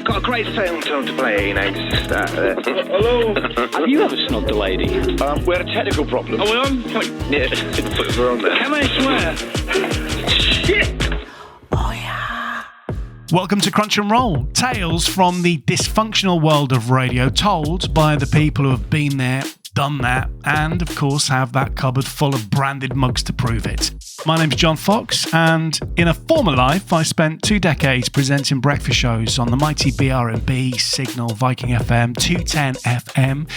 got a great film to play, Hello? Have you ever snubbed a lady? we had a technical problem. Are we on? Yeah, we're on there. Can I swear? Shit! Welcome to Crunch and Roll, tales from the dysfunctional world of radio told by the people who have been there, done that, and of course have that cupboard full of branded mugs to prove it. My name's John Fox, and in a former life I spent 2 decades presenting breakfast shows on the mighty BRMB, Signal, Viking FM, 210 FM,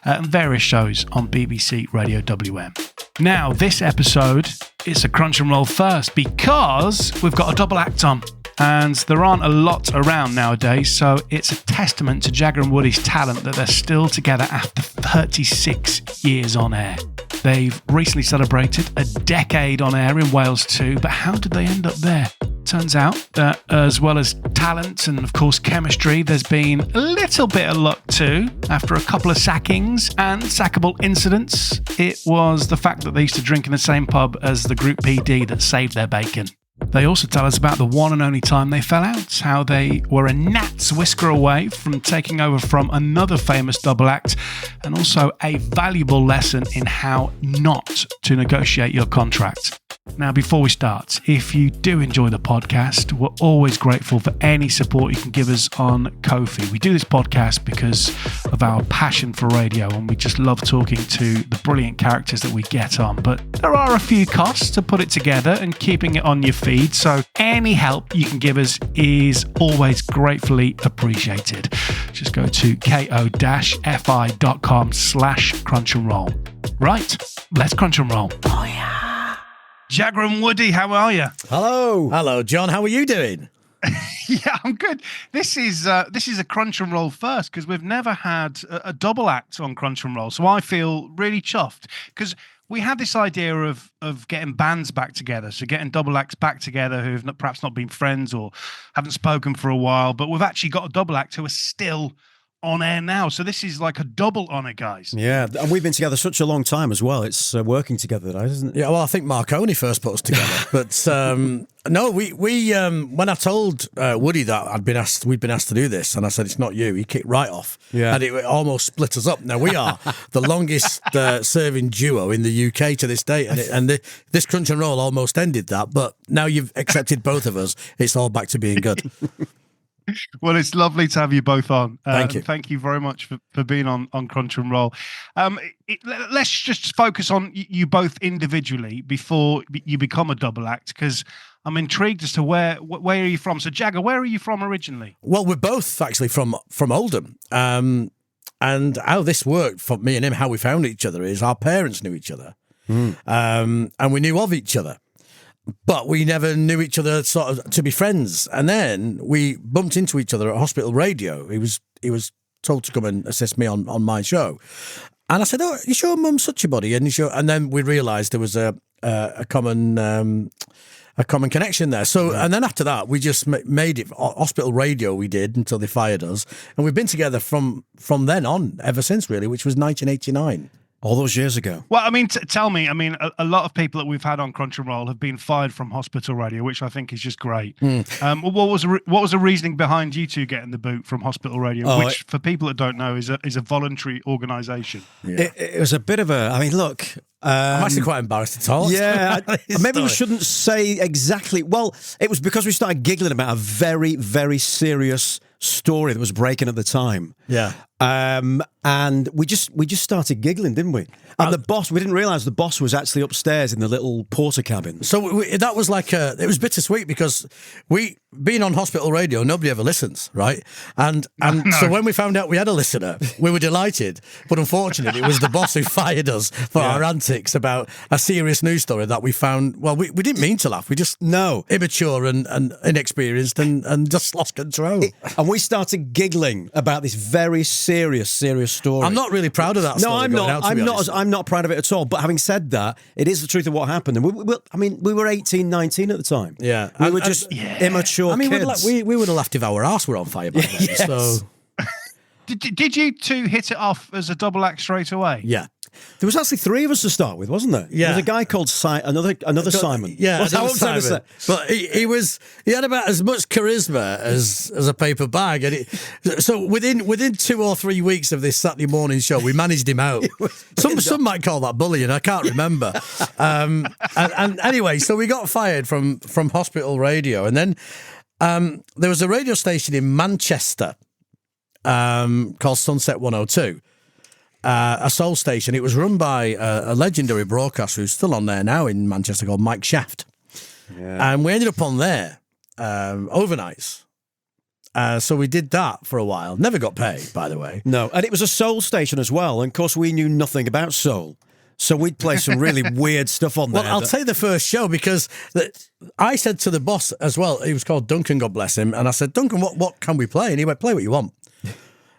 and various shows on BBC Radio WM. Now, this episode is a Crunch and Roll first because we've got a double act on. And there aren't a lot around nowadays, so it's a testament to Jagger and Woody's talent that they're still together after 36 years on air. They've recently celebrated a decade on air in Wales too, but how did they end up there? Turns out that as well as talent and of course chemistry, there's been a little bit of luck too. After a couple of sackings and sackable incidents, it was the fact that they used to drink in the same pub as the Group PD that saved their bacon. They also tell us about the one and only time they fell out, how they were a gnat's whisker away from taking over from another famous double act, and also a valuable lesson in how not to negotiate your contract. Now, before we start, if you do enjoy the podcast, we're always grateful for any support you can give us on Ko-fi. We do this podcast because of our passion for radio, and we just love talking to the brilliant characters that we get on. But there are a few costs to put it together and keeping it on your feed, so any help you can give us is always gratefully appreciated. Just go to ko-fi.com/crunch and roll. Right, let's crunch and roll. Oh yeah. Jagger and Woody, how are you? Hello. Hello, John. How are you doing? Yeah, I'm good. This is a Crunch and Roll first because we've never had a double act on Crunch and Roll. So I feel really chuffed because we had this idea of getting bands back together, so getting double acts back together who have perhaps not been friends or haven't spoken for a while, but we've actually got a double act who are still on air now. So this is like a double honour, guys. Yeah, and we've been together such a long time as well. It's working together, isn't it? Yeah, well, I think Marconi first put us together. But no, we when I told Woody that we'd been asked to do this, and I said, it's not you, he kicked right off. Yeah. And it almost split us up. Now, we are the longest serving duo in the UK to this day, and this Crunch and Roll almost ended that, but now you've accepted both of us, it's all back to being good. Well, it's lovely to have you both on. Thank you. Thank you very much for being on Crunch and Roll. Let's just focus on you both individually before you become a double act, because I'm intrigued as to where are you from. So, Jagger, where are you from originally? Well, we're both actually from Oldham. And how this worked for me and him, how we found each other is our parents knew each other. And we knew of each other. But we never knew each other sort of to be friends. And then we bumped into each other at hospital radio. He was told to come and assist me on my show. And I said, "Oh, you sure Mum's such a buddy?" And then we realised there was a common connection there. So, and then after that, we just made it hospital radio. We did until they fired us, and we've been together from then on ever since, really, which was 1989. All those years ago. Well, I mean, tell me. I mean, a lot of people that we've had on Crunch and Roll have been fired from hospital radio, which I think is just great. What was the reasoning behind you two getting the boot from hospital radio, which, for people that don't know, is a voluntary organisation? Yeah. It was a bit of a. I mean, look. I'm actually quite embarrassed to talk. Yeah, maybe we shouldn't say exactly. Well, it was because we started giggling about a very, very serious story that was breaking at the time. Yeah. And we just started giggling, didn't we? And the boss, we didn't realise the boss was actually upstairs in the little porter cabin. So that was like it was bittersweet because being on hospital radio, nobody ever listens, right? And No. So when we found out we had a listener, we were delighted. But unfortunately, it was the boss who fired us for our antics about a serious news story that we found. Well, we didn't mean to laugh. We just immature and inexperienced and just lost control. And we started giggling about this very serious story. I'm not really proud of that story. No, I'm not. I'm not proud of it at all. But having said that, it is the truth of what happened. And we were 18, 19 at the time. Yeah. We were just immature kids. We would have laughed if our arse were on fire by then. Yes. So. Did you two hit it off as a double act straight away? Yeah. There was actually 3 of us to start with, wasn't there? Yeah. There was a guy called another Simon. Yeah, Well, I another won't say Simon. this. But he had about as much charisma as a paper bag, and so within 2 or 3 weeks of this Saturday morning show, we managed him out. Some might call that bullying. I can't remember. and anyway, so we got fired from hospital radio, and then there was a radio station in Manchester called Sunset 102. A soul station. It was run by a legendary broadcaster who's still on there now in Manchester called Mike Shaft. Yeah. And we ended up on there overnights. So we did that for a while. Never got paid, by the way. No, and it was a soul station as well. And of course, we knew nothing about soul. So we'd play some really weird stuff on there. Well, I'll tell you the first show because I said to the boss as well, he was called Duncan, God bless him, and I said, Duncan, what can we play? And he went, play what you want.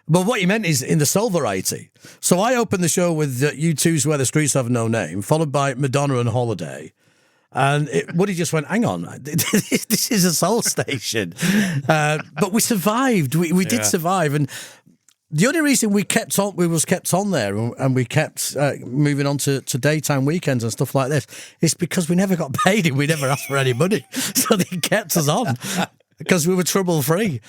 But what he meant is in the soul variety. So I opened the show with U2's Where the Streets Have No Name, followed by Madonna and Holiday. And Woody just went, hang on, this is a soul station. But we survived. We did survive. And the only reason we was kept on there and we kept moving on to daytime weekends and stuff like this is because we never got paid and we never asked for any money. So they kept us on because we were trouble-free.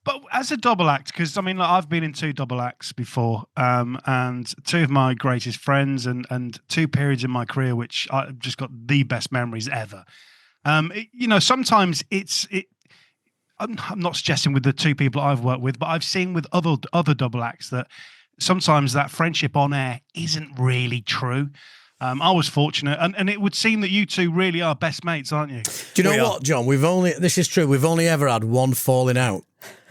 But as a double act, because I mean, like, I've been in 2 double acts before, and 2 of my greatest friends, and 2 periods in my career which I've just got the best memories ever. Sometimes I'm not suggesting with the 2 people I've worked with, but I've seen with other double acts that sometimes that friendship on air isn't really true. I was fortunate, and it would seem that you 2 really are best mates, aren't you? Do you know what, John? This is true. We've only ever had one falling out.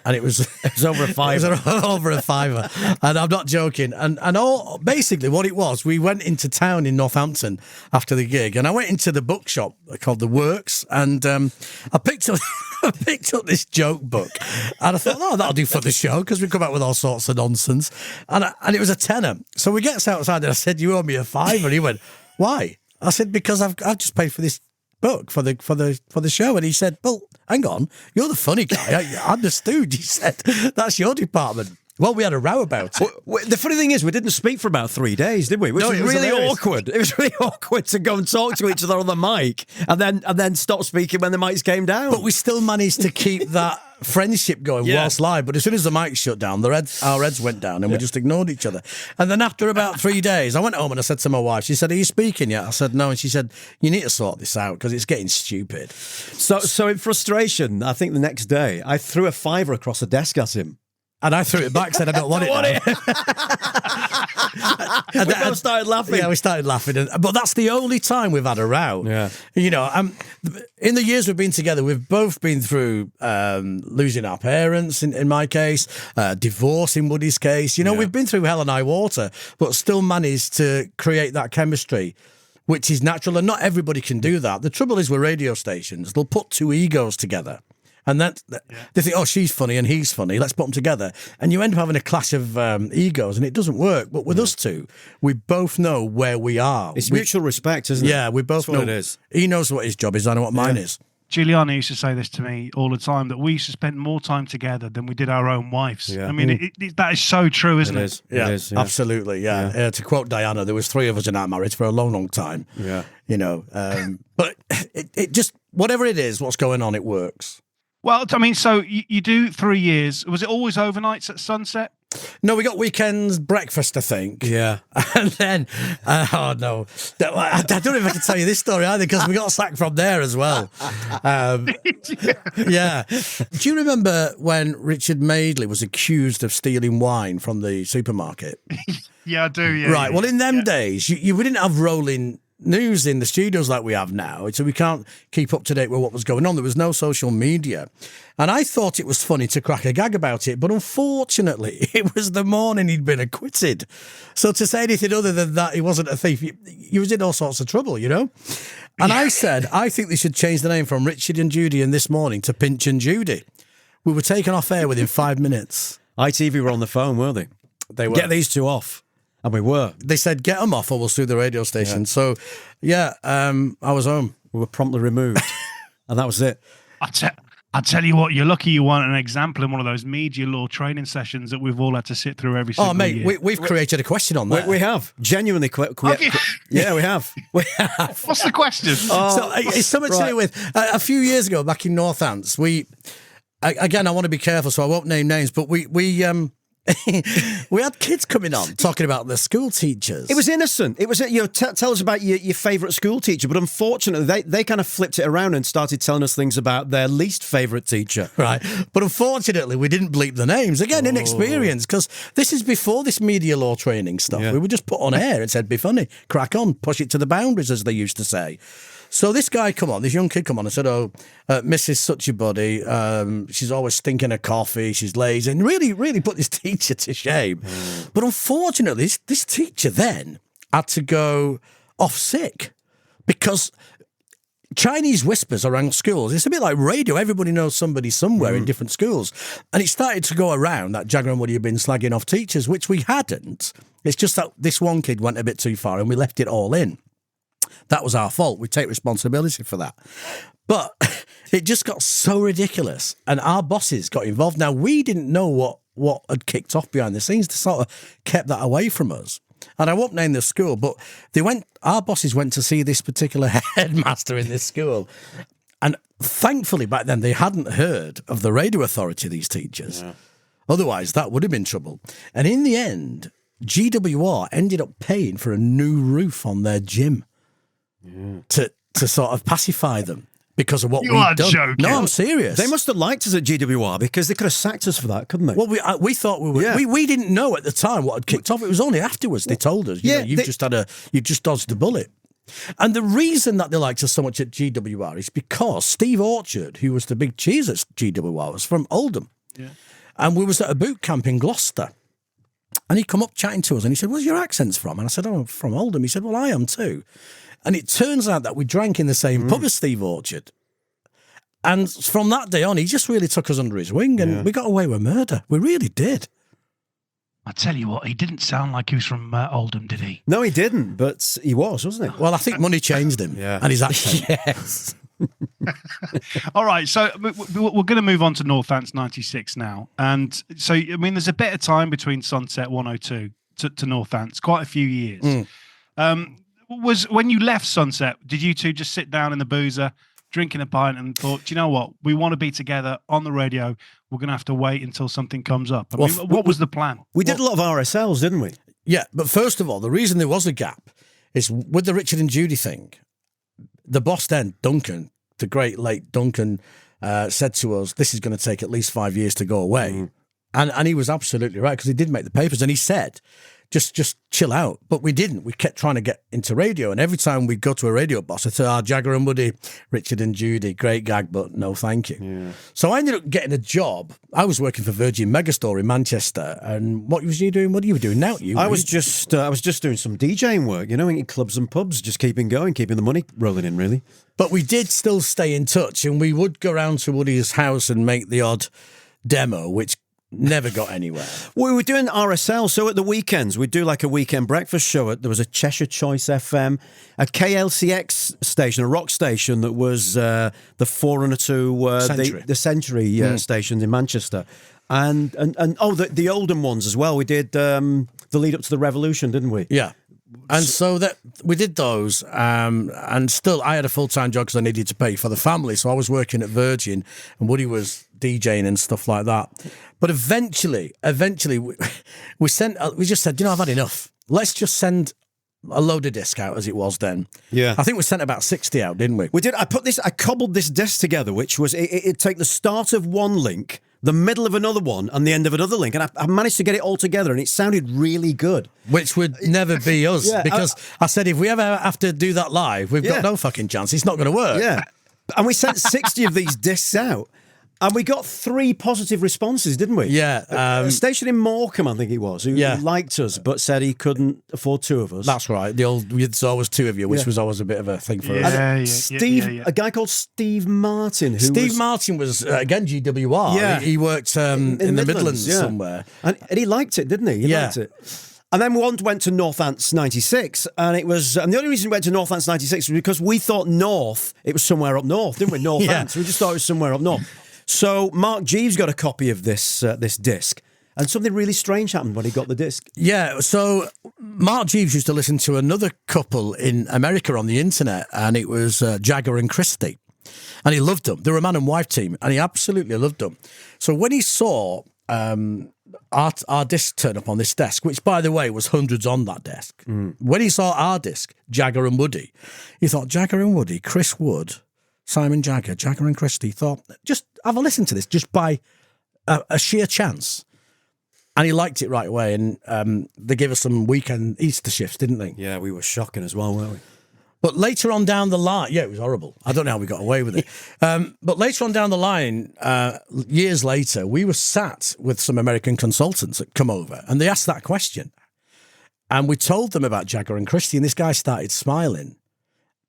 And it was over a fiver. It was over a fiver. And I'm not joking. And basically what it was, we went into town in Northampton after the gig, and I went into the bookshop called The Works, and I picked up this joke book, and I thought, that'll do for the show, because we come out with all sorts of nonsense. And it was a tenner. So we get outside, and I said, you owe me a fiver. And he went, why? I said, because I've just paid for this book for the show. And he said, well, hang on, you're the funny guy. I'm the stooge. He said, that's your department. Well, we had a row about it. Well, the funny thing is, we didn't speak for about 3 days, did we? Which was really awkward. It was really awkward to go and talk to each other on the mic and then stop speaking when the mics came down. But we still managed to keep that friendship going whilst live. But as soon as the mic shut down, our heads went down, and we just ignored each other. And then after about 3 days, I went home and I said to my wife, she said, are you speaking yet? I said, no. And she said, you need to sort this out because it's getting stupid. So in frustration, I think the next day, I threw a fiver across the desk at him. And I threw it back, said, I don't want it now. We both started laughing. Yeah, we started laughing. But that's the only time we've had a row. Yeah. In the years we've been together, we've both been through losing our parents, in my case, divorce in Woody's case. We've been through hell and high water, but still managed to create that chemistry, which is natural. And not everybody can do that. The trouble is with radio stations, they'll put 2 egos together. And they think, oh, she's funny and he's funny, let's put them together. And you end up having a clash of egos, and it doesn't work. But with us 2, we both know where we are. It's mutual respect, isn't it? Yeah, we both know. What it is. He knows what his job is, I know what mine is. Juliana used to say this to me all the time, that we used to spend more time together than we did our own wives. Yeah. I mean, that is so true, isn't it? Yeah, it is, yeah. Absolutely, yeah. To quote Diana, there was 3 of us in our marriage for a long, long time. Yeah. But it just, whatever it is, what's going on, it works. Well, I mean, so you do 3 years. Was it always overnights at Sunset? No, we got weekends breakfast, I think. Yeah. And then, I don't know if I can tell you this story either, because we got sacked from there as well. Yeah. Do you remember when Richard Madeley was accused of stealing wine from the supermarket? Yeah, I do, yeah. Right, well, in them days, we didn't have rolling news in the studios like we have now, so we can't keep up to date with what was going on. There was no social media, and I thought it was funny to crack a gag about it, but unfortunately it was the morning he'd been acquitted, so to say anything other than that he wasn't a thief, he was in all sorts of trouble, And I said, I think they should change the name from Richard and Judy and This Morning to Pinch and Judy. We were taken off air within 5 minutes. ITV were on the phone, weren't they? They were. Get these 2 off. And we were. They said, get them off or we'll sue the radio station. Yeah. So, I was home. We were promptly removed. And that was it. I I tell you what, you're lucky you weren't an example in one of those media law training sessions that we've all had to sit through every single year. Oh, mate, we've created a question on that. We have. Genuinely. Yeah, we have. We have. What's the question? So it's something to do with a few years ago back in Northants. Again, I want to be careful, so I won't name names, but we we had kids coming on talking about their school teachers. It was innocent. It was, tell us about your favourite school teacher. But unfortunately, they kind of flipped it around and started telling us things about their least favourite teacher. Right. But unfortunately, we didn't bleep the names. Again, inexperience, because this is before this media law training stuff. Yeah. We were just put on air and said, be funny, crack on, push it to the boundaries, as they used to say. So this guy this young kid come on and said, Mrs. Such a Body, she's always stinking of coffee, she's lazy, and really, really put this teacher to shame. But unfortunately, this teacher then had to go off sick because Chinese whispers around schools, it's a bit like radio. Everybody knows somebody somewhere in different schools. And it started to go around that Jagger and Woody had been slagging off teachers, which we hadn't. It's just that this one kid went a bit too far and we left it all in. That was our fault. We take responsibility for that. But it just got so ridiculous. And our bosses got involved. Now, we didn't know what had kicked off behind the scenes. They sort of kept that away from us. And I won't name the school, but our bosses went to see this particular headmaster in this school. And thankfully, back then, they hadn't heard of the radio authority, these teachers. Yeah. Otherwise, that would have been trouble. And in the end, GWR ended up paying for a new roof on their gym. To sort of pacify them because of what we've done. Joking. No, I'm serious. They must have liked us at GWR because they could have sacked us for that, couldn't they? Well, we thought we were. Yeah. We didn't know at the time what had kicked off. It was only afterwards they told us. You've just dodged a bullet. And the reason that they liked us so much at GWR is because Steve Orchard, who was the big cheese at GWR, was from Oldham, and we was at a boot camp in Gloucester. And he come up chatting to us and he said, "Where's your accents from?" And I said, "Oh, I'm from Oldham." He said, "Well, I am too." And it turns out that we drank in the same pub as Steve Orchard. And from that day on, he just really took us under his wing and we got away with murder. We really did. I tell you what, he didn't sound like he was from Oldham, did he? No, he didn't, but he wasn't he? Well, I think money changed him and his accent. Yes. All right, so we're going to move on to Northants 96 now. And so, I mean, there's a bit of time between Sunset 102 to Northants, quite a few years. Was when you left Sunset, did you two just sit down in the boozer, drinking a pint and thought, do you know what, we want to be together on the radio, we're going to have to wait until something comes up? I mean, what was the plan? We did a lot of RSLs, didn't we? Yeah, but first of all, the reason there was a gap is with the Richard and Judy thing, the boss then, Duncan, the great late Duncan, said to us, this is going to take at least 5 years to go away. And he was absolutely right, because he did make the papers, and he said, just chill out. But we didn't. We kept trying to get into radio. And every time we'd go to a radio boss, I'd say, Jagger and Woody, Richard and Judy, great gag, but no thank you. Yeah. So I ended up getting a job. I was working for Virgin Megastore in Manchester. And what was you doing? What are you doing now? I was just doing some DJing work, in clubs and pubs, just keeping going, keeping the money rolling in, really. But we did still stay in touch, and we would go round to Woody's house and make the odd demo, which never got anywhere. We were doing RSL, so at the weekends we'd do like a weekend breakfast show. There was a Cheshire Choice FM, a KLCX station, a rock station that was the forerunner to the Century stations in Manchester, and the Oldham ones as well. We did the lead up to the Revolution, didn't we? Yeah. And so that we did those, and still I had a full-time job because I needed to pay for the family. So I was working at Virgin, and Woody was DJing and stuff like that. But eventually, we just said, I've had enough. Let's just send a load of disc out, as it was then. Yeah, I think we sent about 60 out, didn't we? We did. I cobbled this disc together, which was it'd take the start of one link, the middle of another one, and the end of another link, and I managed to get it all together, and it sounded really good. Which would never be us, because I said, if we ever have to do that live, we've got no fucking chance. It's not going to work. Yeah, and we sent 60 of these discs out. And we got 3 positive responses, didn't we? Yeah. A station in Morecambe, I think it was, who liked us, but said he couldn't afford 2 of us. That's right. There's always 2 of you, which was always a bit of a thing for us. A guy called Steve Martin. Martin was, again, GWR. Yeah. He worked in the Midlands somewhere. And he liked it, didn't he? He liked it. And then we went to Northants 96, and the only reason we went to Northants 96 was because we thought it was somewhere up north, didn't we? Northants. We just thought it was somewhere up north. So Mark Jeeves got a copy of this disc, and something really strange happened when he got the disc. Yeah, so Mark Jeeves used to listen to another couple in America on the internet, and it was Jagger and Christie. And he loved them. They were a man and wife team, and he absolutely loved them. So when he saw our disc turn up on this desk, which, by the way, was hundreds on that desk, when he saw our disc, Jagger and Woody, he thought, Jagger and Woody, Chris Wood, Simon Jagger, Jagger and Christie, thought, just have a listen to this, just by a sheer chance. And he liked it right away, and they gave us some weekend Easter shifts, didn't they? Yeah, we were shocking as well, weren't we? But later on down the line, yeah, it was horrible. I don't know how we got away with it. But later on down the line, years later, we were sat with some American consultants that come over, and they asked that question. And we told them about Jagger and Christie, and this guy started smiling.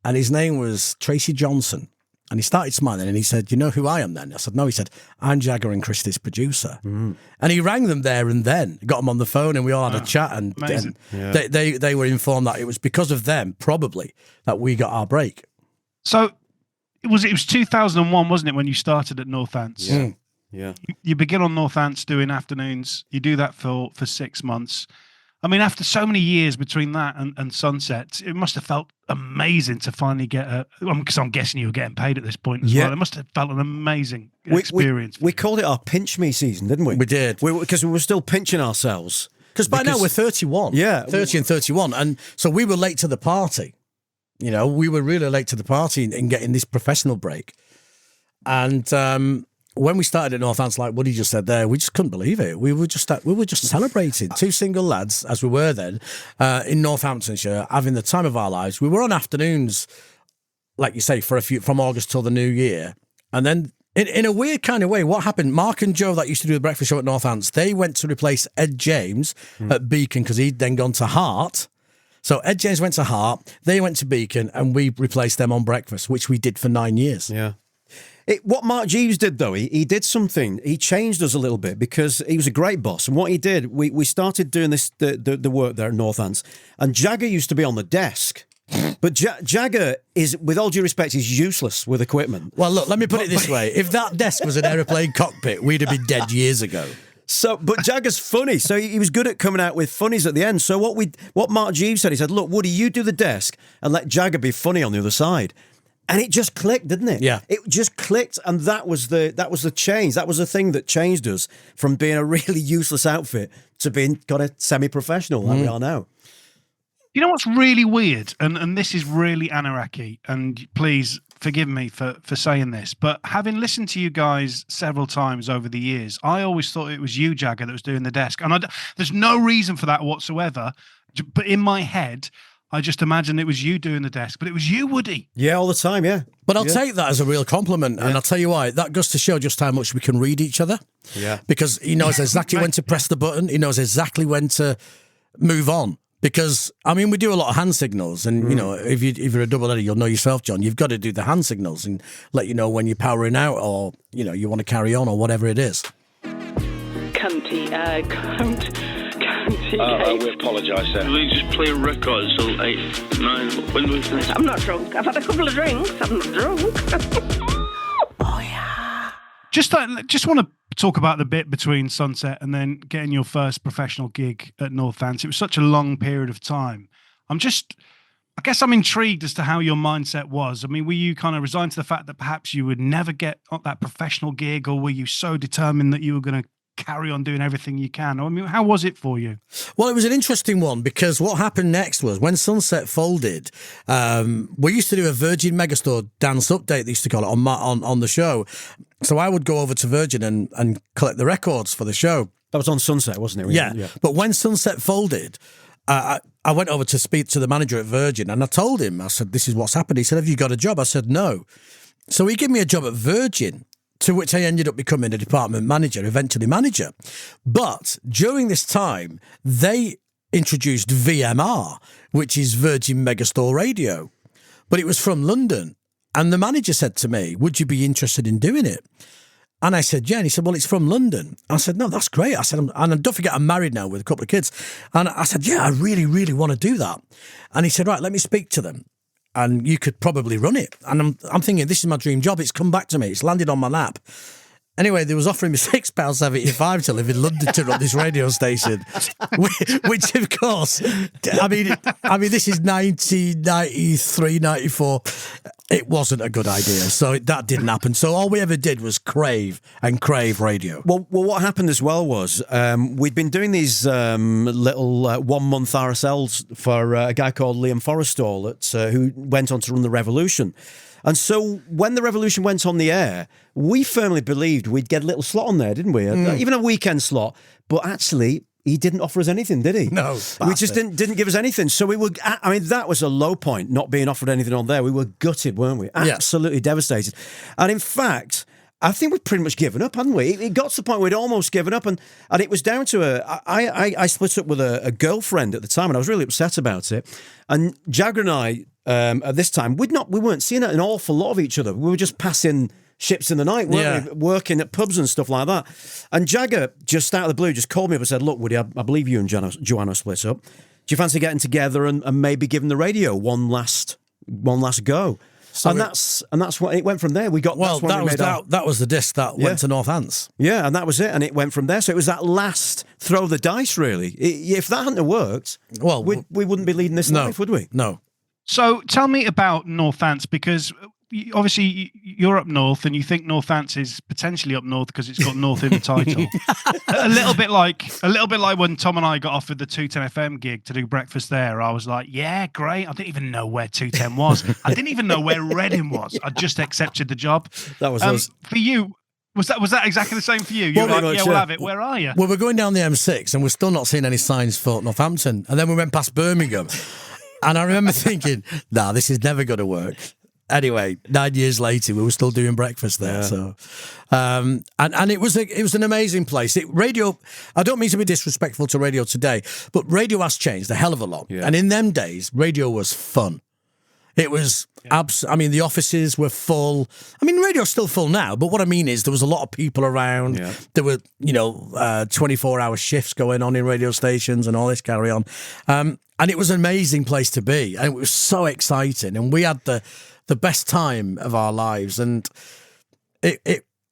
And his name was Tracy Johnson. And he started smiling, and he said, you know who I am then? I said, no. He said, I'm Jagger and Christie's producer. And he rang them there and then, got them on the phone, and we all had a chat. And they were informed that it was because of them, probably, that we got our break. So it was 2001, wasn't it, when you started at Northants? Yeah. Yeah. You begin on Northants doing afternoons. You do that for 6 months. I mean, after so many years between that and Sunset, it must have felt amazing to finally get because I'm guessing you were getting paid at this point as well. It must have felt an amazing experience. We called it our pinch me season, didn't we? We did. Because we were still pinching ourselves. Because by now we're 31. Yeah. 30 and 31. And so we were late to the party. You know, we were really late to the party in getting this professional break. And when we started at Northants, like Woody just said there, we just couldn't believe it. We were just celebrating. Two single lads, as we were then, in Northamptonshire, having the time of our lives. We were on afternoons, like you say, from August till the new year. And then, in a weird kind of way, what happened? Mark and Joe, that used to do the breakfast show at Northants, they went to replace Ed James at Beacon because he'd then gone to Heart. So Ed James went to Heart, they went to Beacon, and we replaced them on breakfast, which we did for 9 years. Yeah. What Mark Jeeves did, though, he did something. He changed us a little bit because he was a great boss. And what he did, we started doing the work there at Northants. And Jagger used to be on the desk. But Jagger is, with all due respect, he's useless with equipment. Well, look, let me put it this way. If that desk was an aeroplane cockpit, we'd have been dead years ago. But Jagger's funny, so he was good at coming out with funnies at the end. So what Mark Jeeves said, he said, look, Woody, you do the desk and let Jagger be funny on the other side. And it just clicked, didn't it? Yeah. It just clicked, and that was the change. That was the thing that changed us from being a really useless outfit to being kind of semi-professional like we are now. You know what's really weird, and this is really Anaraki, and please forgive me for saying this, but having listened to you guys several times over the years, I always thought it was you, Jagger, that was doing the desk. And there's no reason for that whatsoever, but in my head, I just imagined it was you doing the desk, but it was you, Woody. Yeah, all the time, yeah. But I'll take that as a real compliment, and I'll tell you why. That goes to show just how much we can read each other. Yeah. Because he knows exactly when to press the button. He knows exactly when to move on. Because, I mean, we do a lot of hand signals, and, you know, if you're a double header, you'll know yourself, John. You've got to do the hand signals and let you know when you're powering out or, you know, you want to carry on or whatever it is. Cunty. We apologise, sir. We just play records till 8, 9. When do we finish? I'm not drunk. I've had a couple of drinks. I'm not drunk. Just want to talk about the bit between Sunset and then getting your first professional gig at Northants. It was such a long period of time. I guess I'm intrigued as to how your mindset was. I mean, were you kind of resigned to the fact that perhaps you would never get that professional gig, or were you so determined that you were going to carry on doing everything you can? I mean, how was it for you? Well, it was an interesting one because what happened next was when Sunset folded, we used to do a Virgin Megastore dance update, they used to call it, on the show. So I would go over to Virgin and collect the records for the show. That was on Sunset, wasn't it? Yeah. But when Sunset folded, I went over to speak to the manager at Virgin, and I told him, I said, this is what's happened. He said, have you got a job? I said, no. So he gave me a job at Virgin, to which I ended up becoming a department manager, eventually manager. But during this time, they introduced VMR, which is Virgin Megastore Radio. But it was from London. And the manager said to me, would you be interested in doing it? And I said, yeah. And he said, well, it's from London. I said, no, that's great. I said, and don't forget, I'm married now with a couple of kids. And I said, yeah, I really, really want to do that. And he said, right, let me speak to them. And you could probably run it. And I'm thinking, this is my dream job. It's come back to me. It's landed on my lap. Anyway, they was offering me £6.75 to live in London to run this radio station, which of course, I mean, this is 1993, 94. It wasn't a good idea, so that didn't happen. So all we ever did was crave radio. Well, what happened as well was we'd been doing these little 1 month RSLs for a guy called Liam Forrestall who went on to run the Revolution. And so when the Revolution went on the air, we firmly believed we'd get a little slot on there, didn't we? Even a weekend slot. But actually, he didn't offer us anything, did he? No. We just didn't give us anything. So we were, I mean, that was a low point, not being offered anything on there. We were gutted, weren't we? Absolutely devastated. And in fact, I think we'd pretty much given up, hadn't we? It got to the point we'd almost given up, and it was down to I split up with a girlfriend at the time, and I was really upset about it. And Jagger and I, at this time, we weren't seeing an awful lot of each other. We were just passing ships in the night, weren't we? Working at pubs and stuff like that. And Jagger, just out of the blue, just called me up and said, "Look, Woody, I believe you and Joanna split up. Do you fancy getting together and maybe giving the radio one last go?" So and that's what it went from there. That was the disc that went to Northants. Yeah, and that was it, and it went from there. So it was that last throw of the dice, really. If that hadn't worked, well, we wouldn't be leading this life, would we? No. So tell me about Northants, because obviously you're up north and you think Northants is potentially up north because it's got north in the title. a little bit like when Tom and I got offered the 210 FM gig to do breakfast there. I was like, yeah, great. I didn't even know where 210 was. I didn't even know where Reading was. I just accepted the job. That was us. For you. Was that exactly the same for you? You were like, we'll have it. Where are you? Well, we're going down the M6 and we're still not seeing any signs for Northampton. And then we went past Birmingham. And I remember thinking, nah, this is never going to work. Anyway, 9 years later, we were still doing breakfast there. Yeah. So, and it was an amazing place. Radio. I don't mean to be disrespectful to radio today, but radio has changed a hell of a lot. Yeah. And in them days, radio was fun. It was I mean, the offices were full. I mean, radio's still full now, but what I mean is there was a lot of people around. Yeah. There were 24-hour shifts going on in radio stations and all this carry on. And it was an amazing place to be, and it was so exciting, and we had the best time of our lives, and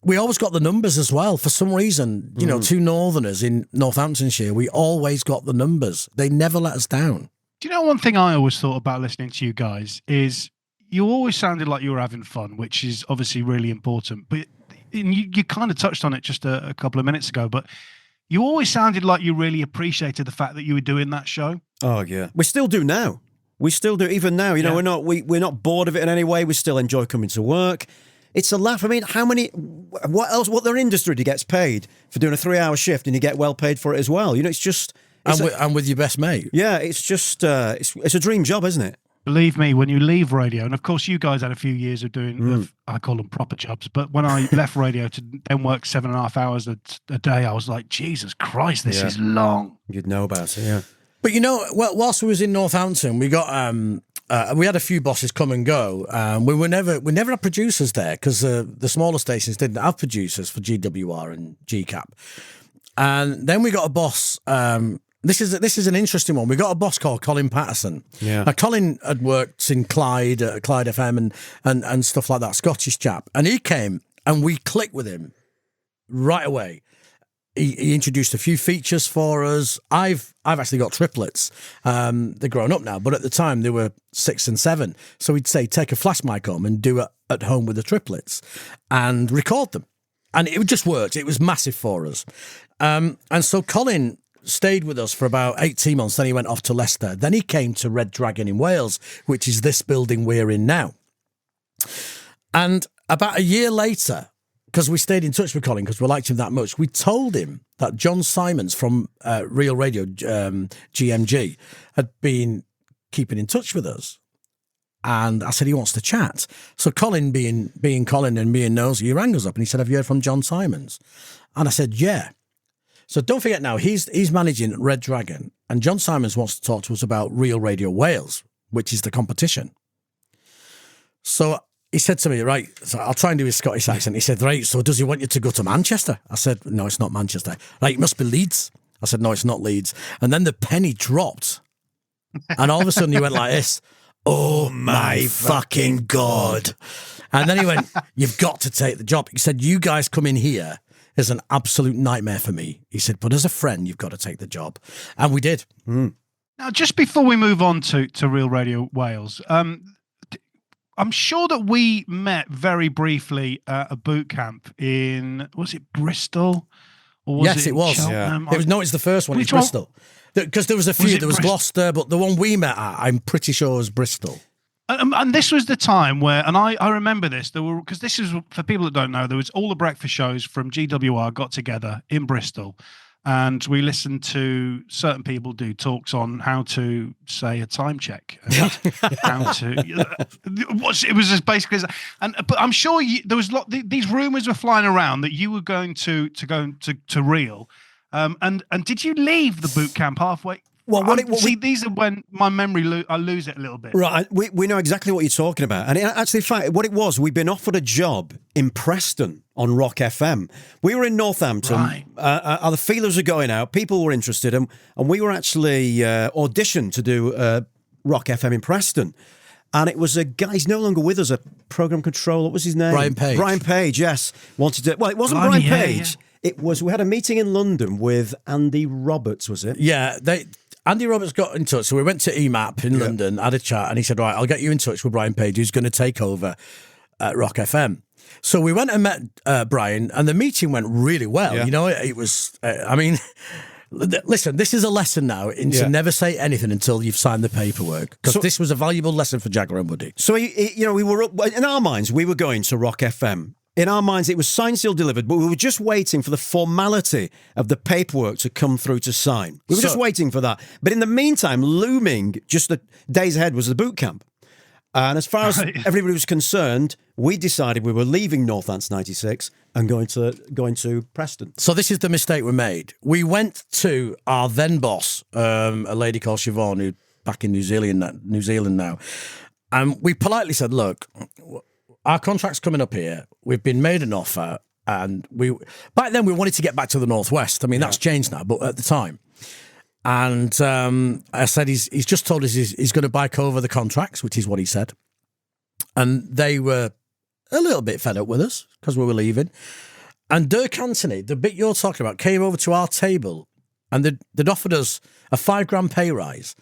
we always got the numbers as well. For some reason, two Northerners in Northamptonshire, we always got the numbers. They never let us down. Do you know one thing I always thought about listening to you guys is you always sounded like you were having fun, which is obviously really important. But you kind of touched on it just a couple of minutes ago, but you always sounded like you really appreciated the fact that you were doing that show. Oh yeah, we still do now. We still do even now. We're not bored of it in any way. We still enjoy coming to work. It's a laugh. I mean, what other industry gets paid for doing a 3-hour shift and you get well paid for it as well? It's just and with your best mate. Yeah, it's just it's a dream job, isn't it? Believe me, when you leave radio, and of course you guys had a few years of doing, I call them proper jobs, but when I left radio to then work 7.5 hours a day, I was like, Jesus Christ, this is long. You'd know about it, yeah. But whilst we was in Northampton, we got we had a few bosses come and go. We never had producers there because the smaller stations didn't have producers for GWR and GCAP. And then we got a boss. This is an interesting one. We got a boss called Colin Patterson. Yeah. Now, Colin had worked in Clyde FM and stuff like that, Scottish chap. And he came and we clicked with him right away. He introduced a few features for us. I've actually got triplets. They're grown up now, but at the time they were 6 and 7. So he'd say, take a flash mic home and do it at home with the triplets and record them. And it just worked. It was massive for us. And so Colin stayed with us for about 18 months. Then he went off to Leicester. Then he came to Red Dragon in Wales, which is this building we're in now. And about a year later, because we stayed in touch with Colin because we liked him that much, we told him that John Simons from Real Radio, GMG, had been keeping in touch with us. And I said, he wants to chat. So Colin, being Colin and being nosy, he rang us up and he said, have you heard from John Simons? And I said, yeah. So don't forget now, he's managing Red Dragon, and John Simons wants to talk to us about Real Radio Wales, which is the competition. So he said to me, right, so I'll try and do his Scottish accent. He said, right, so does he want you to go to Manchester? I said, no, it's not Manchester. Right, it must be Leeds. I said, no, it's not Leeds. And then the penny dropped. And all of a sudden he went like this. oh my fucking God. And then he went, you've got to take the job. He said, you guys come in here is an absolute nightmare for me. He said, but as a friend, you've got to take the job. And we did. Now, just before we move on to Real Radio Wales, I'm sure that we met very briefly at a boot camp in, was it Bristol? Or was Yes, it was. Cheltenham? It was. No, it's the first one. Which It's one? Bristol. Because there was a few. There was Bristol? Gloucester, but the one we met at, I'm pretty sure was Bristol. And this was the time where, and I remember this, there were, because this is, for people that don't know, there was all the breakfast shows from GWR got together in Bristol, and we listened to certain people do talks on how to say a time check, and how to, it was just basically, but I'm sure there was these rumours were flying around that you were going to go to Real, and did you leave the boot camp halfway? Well, these are when my memory I lose it a little bit. Right, we know exactly what you're talking about. And actually, in fact, what it was, we'd been offered a job in Preston on Rock FM. We were in Northampton. Right. The feelers were going out. People were interested. And we were actually auditioned to do Rock FM in Preston. And it was a guy, he's no longer with us, a program controller. What was his name? Brian Page. Brian Page, yes. Wanted to. Well, it wasn't Blimey, Brian yeah, Page. It was, we had a meeting in London with Andy Roberts, was it? Yeah, Andy Roberts got in touch. So we went to EMAP in London, had a chat, and he said, right, I'll get you in touch with Brian Page, who's going to take over at Rock FM. So we went and met Brian, and the meeting went really well. Yeah. You know, it was, listen, this is a lesson now into never say anything until you've signed the paperwork, because this was a valuable lesson for Jagger and Woody. So, we were up, in our minds, we were going to Rock FM. In our minds, it was signed, sealed, delivered, but we were just waiting for the formality of the paperwork to come through to sign. We were just waiting for that. But in the meantime, looming just the days ahead was the boot camp. And as far as everybody was concerned, we decided we were leaving Northants 96 and going to Preston. So this is the mistake we made. We went to our then boss, a lady called Siobhan, who's back in New Zealand now. And we politely said, look, our contract's coming up here. We've been made an offer, and back then we wanted to get back to the Northwest. I mean, that's changed now, but at the time. And I said, he's just told us he's going to bike over the contracts, which is what he said. And they were a little bit fed up with us because we were leaving. And Dirk Anthony, the bit you're talking about, came over to our table, and they'd offered us a £5,000 pay rise.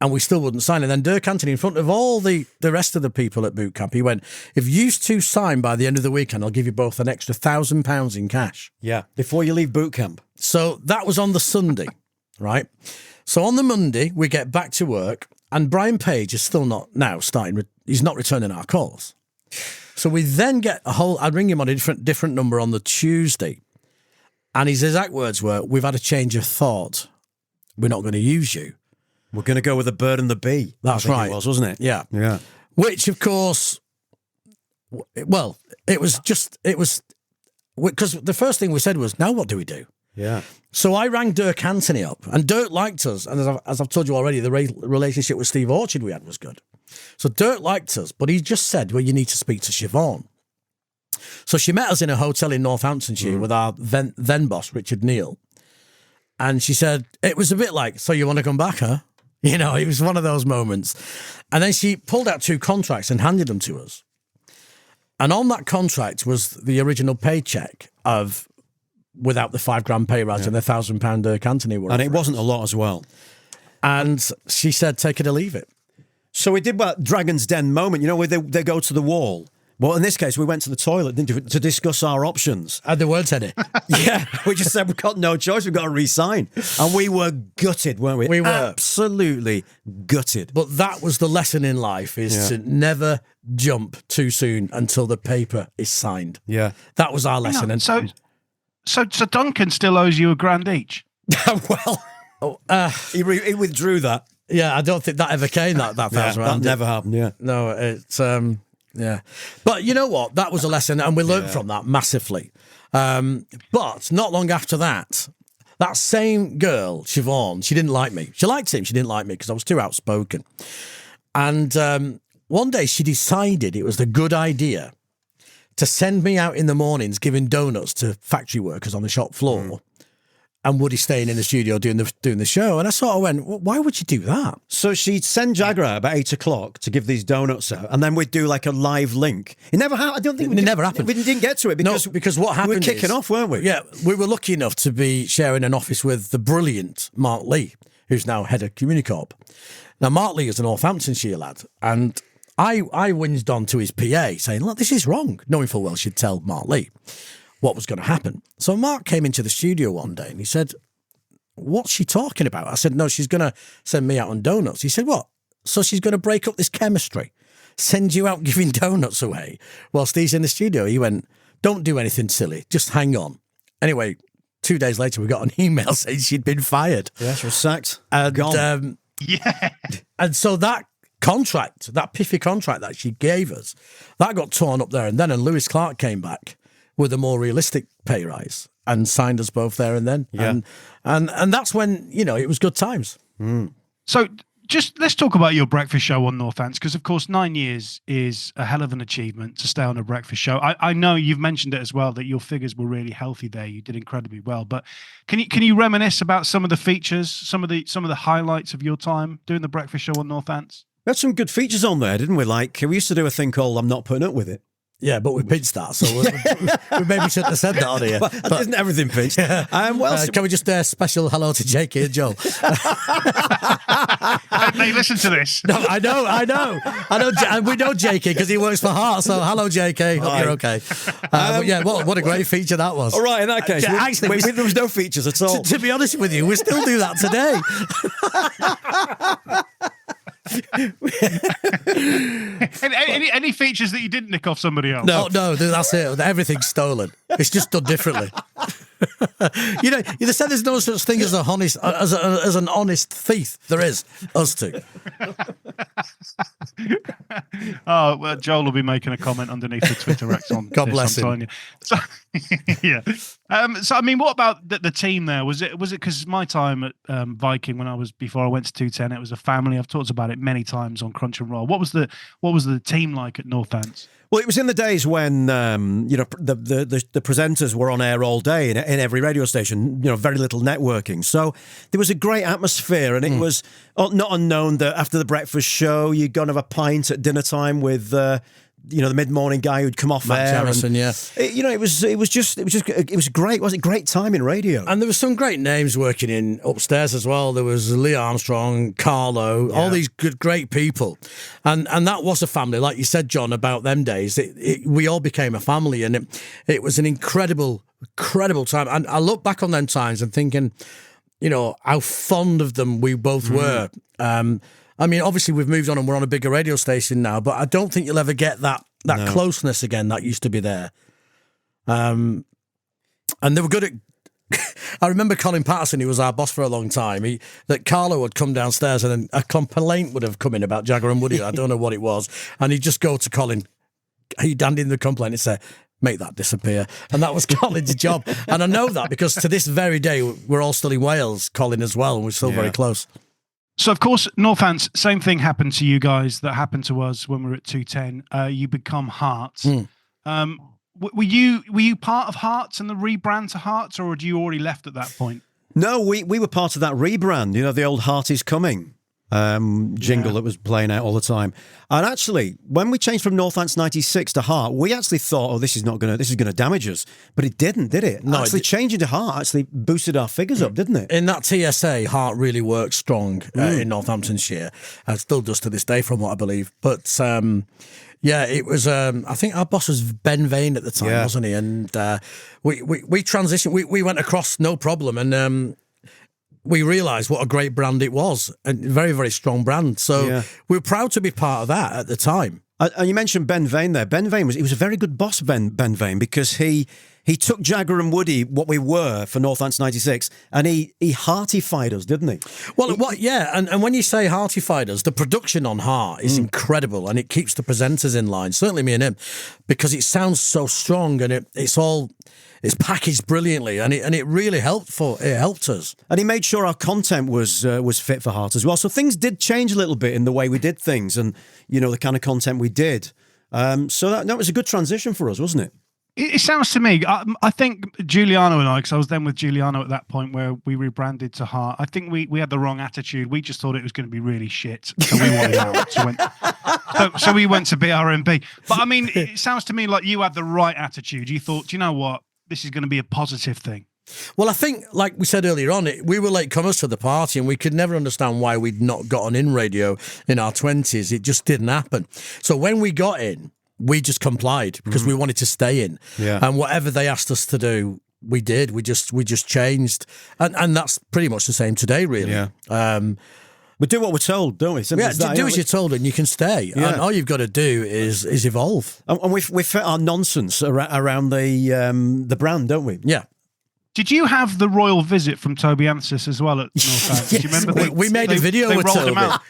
And we still wouldn't sign. And then Dirk Anthony, in front of all the rest of the people at boot camp, he went, if you two sign by the end of the weekend, I'll give you both an extra £1,000 in cash. Yeah, before you leave boot camp. So that was on the Sunday, right? So on the Monday, we get back to work, and Brian Page is still not now he's not returning our calls. So we then get I'd ring him on a different number on the Tuesday. And his exact words were, we've had a change of thought. We're not going to use you. We're going to go with the bird and the bee. That's right. It was, wasn't it? Yeah. Yeah. Which, of course, well, it was because the first thing we said was, now what do we do? Yeah. So I rang Dirk Anthony up, and Dirk liked us. And as I've told you already, the relationship with Steve Orchard we had was good. So Dirk liked us, but he just said, well, you need to speak to Siobhan. So she met us in a hotel in Northamptonshire with our then boss, Richard Neal. And she said, it was a bit like, so you want to come back, huh? You know, it was one of those moments. And then she pulled out 2 contracts and handed them to us. And on that contract was the original paycheck without the £5,000 pay rise and the £1,000 Dirk Anthony were. And it wasn't a lot as well. And she said, take it or leave it. So we did that Dragon's Den moment, where they go to the wall. Well, in this case, we went to the toilet to discuss our options. And the words had it. Yeah, we just said we've got no choice. We've got to re-sign. And we were gutted, weren't we? We were. Absolutely gutted. But that was the lesson in life, is to never jump too soon until the paper is signed. Yeah. That was our lesson. And Mm. So Duncan still owes you £1,000 each. Well, he withdrew that. Yeah, I don't think that ever came, that £1,000. That never happened, yeah. No, it's... yeah. But you know what? That was a lesson, and we learned from that massively. But not long after that same girl, Siobhan, she didn't like me. She liked him. She didn't like me because I was too outspoken. And one day she decided it was the good idea to send me out in the mornings giving donuts to factory workers on the shop floor and Woody staying in the studio doing the show. And I sort of went, well, why would you do that? So she'd send Jagger out about 8 o'clock to give these donuts out, and then we'd do like a live link. It never happened. I don't think it never happened. We didn't get to it because what happened we were kicking off, weren't we? Yeah, we were lucky enough to be sharing an office with the brilliant Mark Lee, who's now head of Communicorp. Now, Mark Lee is a Northamptonshire lad, and I whinged on to his PA saying, look, this is wrong, knowing full well she'd tell Mark Lee what was going to happen. So Mark came into the studio one day and he said, what's she talking about? I said, no, she's going to send me out on donuts. He said, what? So she's going to break up this chemistry, send you out giving donuts away whilst he's in the studio? He went, don't do anything silly, just hang on. Anyway, 2 days later, we got an email saying she'd been fired. Yeah, she was sacked. And, gone. And so that contract, that piffy contract that she gave us, that got torn up there and then, and Lewis Clark came back with a more realistic pay rise and signed us both there and then. Yeah. And that's when, it was good times. So just let's talk about your breakfast show on Northants, because of course 9 years is a hell of an achievement to stay on a breakfast show. I know you've mentioned it as well that your figures were really healthy there. You did incredibly well. But can you reminisce about some of the features, some of the highlights of your time doing the breakfast show on Northants? We had some good features on there, didn't we? Like, we used to do a thing called I'm Not Putting Up With It. Yeah, but we pinched that, so we maybe shouldn't have said that on here. But isn't everything pinched? Yeah. Can we just special hello to JK and Joel? They listen to this. No, I know. And we know JK because he works for Heart. So hello, JK. Hope you're okay. Yeah, what a great feature that was. All right, in that case, actually, there was no features at all. To be honest with you, we still do that today. any features that you didn't nick off somebody else? No, that's it. Everything's stolen. It's just done differently. You said there's no such thing as as an honest thief. There is us two. Oh, well, Joel will be making a comment underneath the Twitter X on. God bless him. Telling you. So, yeah. So I mean, what about the team there? Was it because my time at Viking before I went to 210, it was a family. I've talked about it many times on Crunch and Roll. What was the team like at Northants? Well, it was in the days when the presenters were on air all day in every radio station. Very little networking, so there was a great atmosphere, and it was not unknown that after the breakfast show, you'd go and have a pint at dinner time with the mid-morning guy who'd come off Matt air. Jarrison, yeah. It was great. Wasn't it? Great time in radio, and there was some great names working in upstairs as well. There was Lee Armstrong, Carlo, all these great people, and that was a family, like you said, John, about them days. We all became a family, and it was an incredible time. And I look back on them times and thinking, how fond of them we both were. I mean, obviously we've moved on and we're on a bigger radio station now, but I don't think you'll ever get that closeness again that used to be there. And they were good at... I remember Colin Patterson, who was our boss for a long time, that Carlo would come downstairs and then a complaint would have come in about Jagger and Woody. I don't know what it was. And he'd just go to Colin, he'd hand in the complaint and say, make that disappear. And that was Colin's job. And I know that because to this very day, we're all still in Wales, Colin as well, and we're still very close. So, of course, Northants, same thing happened to you guys that happened to us when we were at 210. You become Hearts. Were you part of Hearts and the rebrand to Hearts, or had you already left at that point? No, we were part of that rebrand. The old Heart is Coming jingle that was playing out all the time. And actually, when we changed from Northants 96 to Heart, we actually thought, this is going to damage us. But it didn't, did it? No, actually, changing to Heart actually boosted our figures up, didn't it? In that TSA, Heart really worked strong in Northamptonshire. And still does to this day, from what I believe. But it was. I think our boss was Ben Vane at the time, wasn't he? And we transitioned. We went across no problem, and we realised what a great brand it was, and very, very strong brand. So we were proud to be part of that at the time. And you mentioned Ben Vane there. Ben Vane was a very good boss, Ben Vane, because he took Jagger and Woody, what we were for Northants 96, and he heartified us, didn't he? Well, and when you say heartified us, the production on Heart is incredible, and it keeps the presenters in line, certainly me and him, because it sounds so strong, and it's packaged brilliantly, and it really helped us. And he made sure our content was fit for Heart as well. So things did change a little bit in the way we did things, and the kind of content we did. So that was a good transition for us, wasn't it? It sounds to me, I think Giuliano and I, because I was then with Giuliano at that point where we rebranded to Heart, I think we had the wrong attitude. We just thought it was going to be really shit. So we wanted out. So we went to BRMB. But I mean, it sounds to me like you had the right attitude. You thought, you know what? This is going to be a positive thing. Well, I think, like we said earlier on, we were latecomers to the party and we could never understand why we'd not gotten in radio in our 20s. It just didn't happen. So when we got in, we just complied because we wanted to stay in. Yeah. And whatever they asked us to do, we did. We just changed. And that's pretty much the same today, really. Yeah. We do what we're told, don't we? Simple Yeah, as that, do as you're told and you can stay. Yeah. And all you've got to do is evolve. And we've fit our nonsense around the brand, don't we? Yeah. Did you have the royal visit from Toby Ansis as well at Northampton? Yes, Do you remember? we made a video with rolled Toby. him out.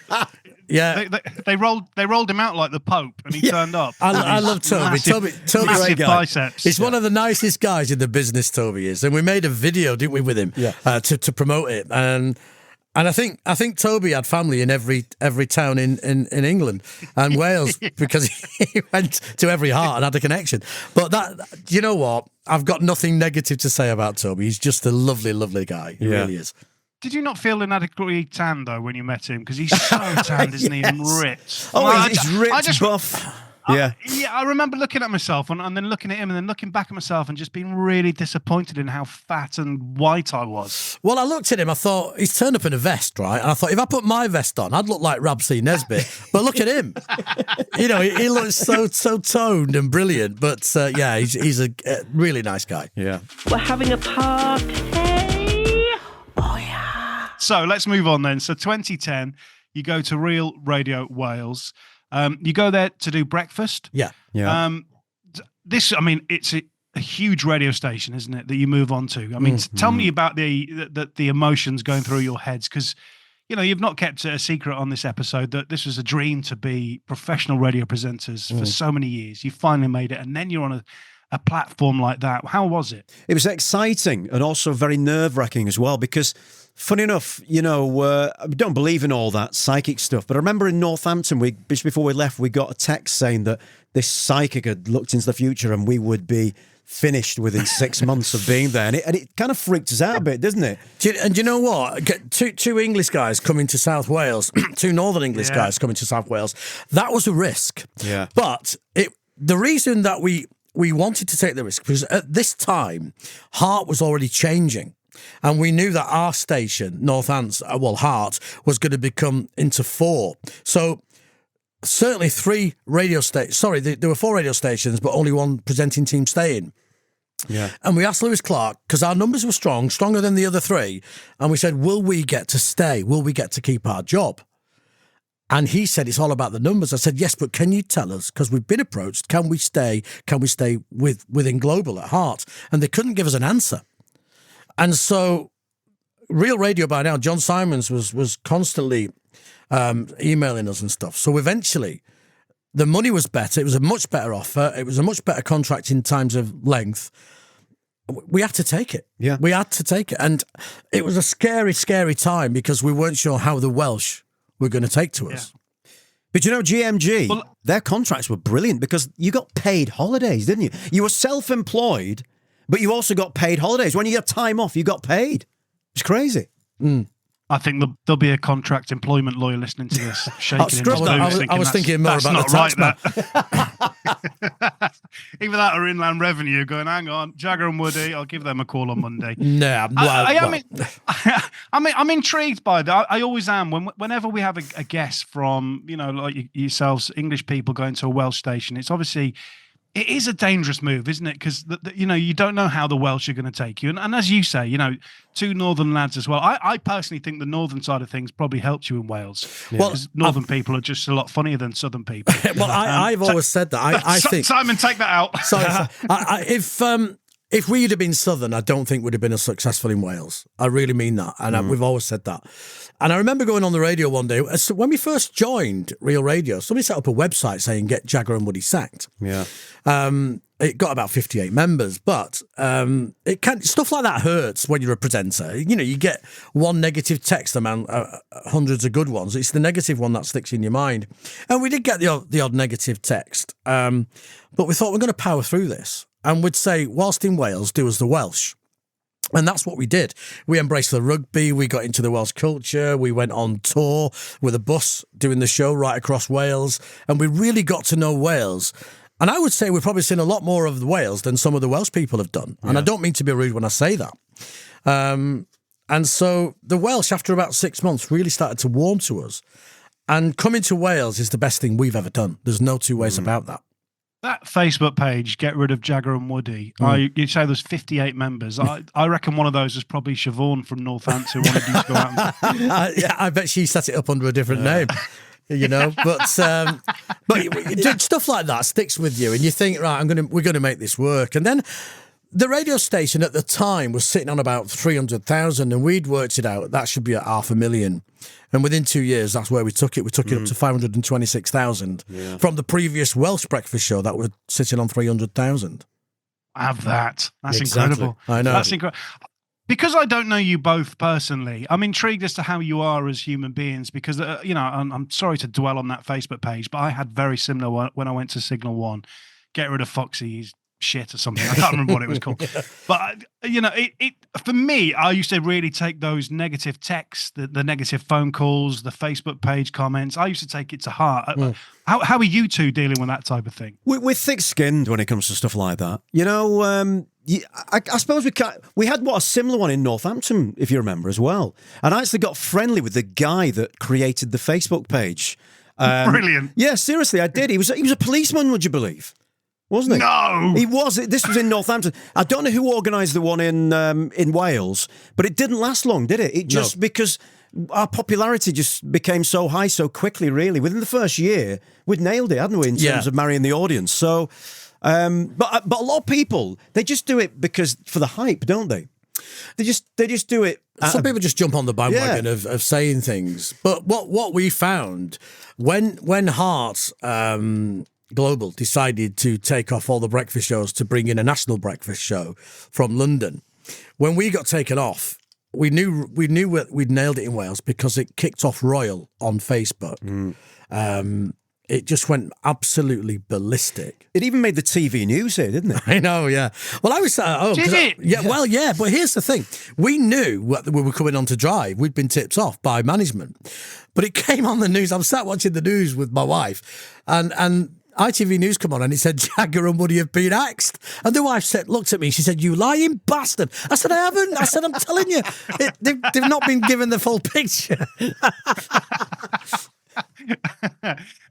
Yeah. They rolled him out like the Pope, and he turned up. I love Toby. Toby Massive guy. biceps. He's one of the nicest guys in the business, Toby is. And we made a video, didn't we, with him to promote it. And I think Toby had family in every town in England and Wales because he went to every heart and had a connection. But you know what? I've got nothing negative to say about Toby. He's just a lovely, lovely guy. He really is. Did you not feel inadequately tanned, though, when you met him? Because he's so tanned, isn't he? And ripped. Oh, he's ripped, buff. I remember looking at myself and then looking at him and then looking back at myself and just being really disappointed in how fat and white I was. Well, I looked at him, I thought, he's turned up in a vest, right? And I thought, if I put my vest on, I'd look like Rabsy Nesbitt. But look at him. You know, he looks so toned and brilliant. But, he's a really nice guy. Yeah. We're having a party. So let's move on then. So 2010, you go to Real Radio Wales. You go there to do breakfast. Yeah. It's a huge radio station, isn't it, that you move on to? I mean, tell me about the emotions going through your heads, because, you know, you've not kept a secret on this episode that this was a dream to be professional radio presenters for so many years. You finally made it, and then you're on a platform like that. How was it? It was exciting and also very nerve-wracking as well, because funny enough, you know, I don't believe in all that psychic stuff, but I remember in Northampton, just before we left, we got a text saying that this psychic had looked into the future and we would be finished within 6 months of being there. And it kind of freaked us out a bit, doesn't it? And you know what? Two English guys coming to South Wales, two Northern English guys coming to South Wales, that was a risk. Yeah. But the reason that we wanted to take the risk was at this time, Heart was already changing. And we knew that our station, Heart, was going to become into 4. So certainly 3 radio stations. Sorry, there were 4 radio stations, but only 1 presenting team staying. Yeah. And we asked Lewis Clark, because our numbers were stronger than the other 3. And we said, will we get to stay? Will we get to keep our job? And he said, it's all about the numbers. I said, yes, but can you tell us, because we've been approached, can we stay within Global at Heart? And they couldn't give us an answer. And so Real Radio by now, John Simons was constantly emailing us and stuff. So eventually the money was better. It was a much better offer. It was a much better contract in terms of length. We had to take it. Yeah. We had to take it. And it was a scary, scary time because we weren't sure how the Welsh were going to take to us. But you know, GMG, their contracts were brilliant because you got paid holidays, didn't you? You were self-employed, but you also got paid holidays. When you got time off, you got paid. It's crazy. I think there'll be a contract employment lawyer listening to this, shaking his boots. I was thinking more about the tax man. Either that or Inland Revenue going, hang on, Jagger and Woody, I'll give them a call on Monday. I'm intrigued by that. I always am. Whenever we have a guest from, you know, like yourselves, English people going to a Welsh station, it's obviously... It is a dangerous move, isn't it? Because, you know, you don't know how the Welsh are going to take you. And as you say, you know, 2 Northern lads as well. I personally think the Northern side of things probably helped you in Wales. Yeah. Well, because Northern people are just a lot funnier than Southern people. Well, I've always said that. I think... Simon, take that out. Sorry. If we'd have been Southern, I don't think we'd have been as successful in Wales. I really mean that. And we've always said that. And I remember going on the radio one day, so when we first joined Real Radio, somebody set up a website saying, get Jagger and Woody sacked. Yeah. It got about 58 members, but stuff like that hurts when you're a presenter. You know, you get one negative text among hundreds of good ones. It's the negative one that sticks in your mind. And we did get the odd negative text, but we thought we're going to power through this. and would say, whilst in Wales, do as the Welsh. And that's what we did. We embraced the rugby. We got into the Welsh culture. We went on tour with a bus doing the show right across Wales. And we really got to know Wales. And I would say we've probably seen a lot more of Wales than some of the Welsh people have done. And I don't mean to be rude when I say that. And so the Welsh, after about 6 months, really started to warm to us. And coming to Wales is the best thing we've ever done. There's no two ways about that. That Facebook page, Get Rid of Jagger and Woody, you say there's 58 members. I reckon one of those was probably Siobhan from Northampton who wanted you to go out and... I bet she set it up under a different name, but stuff like that sticks with you and you think, right, we're going to make this work. And then the radio station at the time was sitting on about 300,000 and we'd worked it out. That should be at 500,000. And within 2 years, that's where we took it. We took it up to 526,000 from the previous Welsh breakfast show that was sitting on 300,000. Have that. That's Exactly. incredible. I know. That's incredible. Because I don't know you both personally, I'm intrigued as to how you are as human beings because, I'm sorry to dwell on that Facebook page, but I had very similar when I went to Signal One. Get rid of Foxy. He's shit or something. I can't remember what it was called. But, it for me, I used to really take those negative texts, the negative phone calls, the Facebook page comments. I used to take it to heart. How are you two dealing with that type of thing? We're thick-skinned when it comes to stuff like that. I suppose we had a similar one in Northampton, if you remember, as well. And I actually got friendly with the guy that created the Facebook page. Brilliant. Yeah, seriously, I did. He was a policeman, would you believe? Wasn't he? No, he was. This was in Northampton. I don't know who organised the one in Wales, but it didn't last long, did it? Because our popularity just became so high so quickly. Really, within the first year, we'd nailed it, hadn't we? In terms of marrying the audience. So, but a lot of people they just do it for the hype, don't they? They just do it. Some people just jump on the bandwagon of saying things. But what we found when Heart Global decided to take off all the breakfast shows to bring in a national breakfast show from London. When we got taken off, we knew we'd nailed it in Wales because it kicked off Royal on Facebook. It just went absolutely ballistic. It even made the TV news here, didn't it? I know, yeah. Well, I was did it? Yeah, well, yeah. But here's the thing: we knew we were coming on to drive. We'd been tipped off by management, but it came on the news. I'm sat watching the news with my wife, and ITV News come on and it said Jagger and Woody have been axed. And the wife looked at me, she said, "You lying bastard." I said, "I haven't." I said, "I'm telling you, they've not been given the full picture."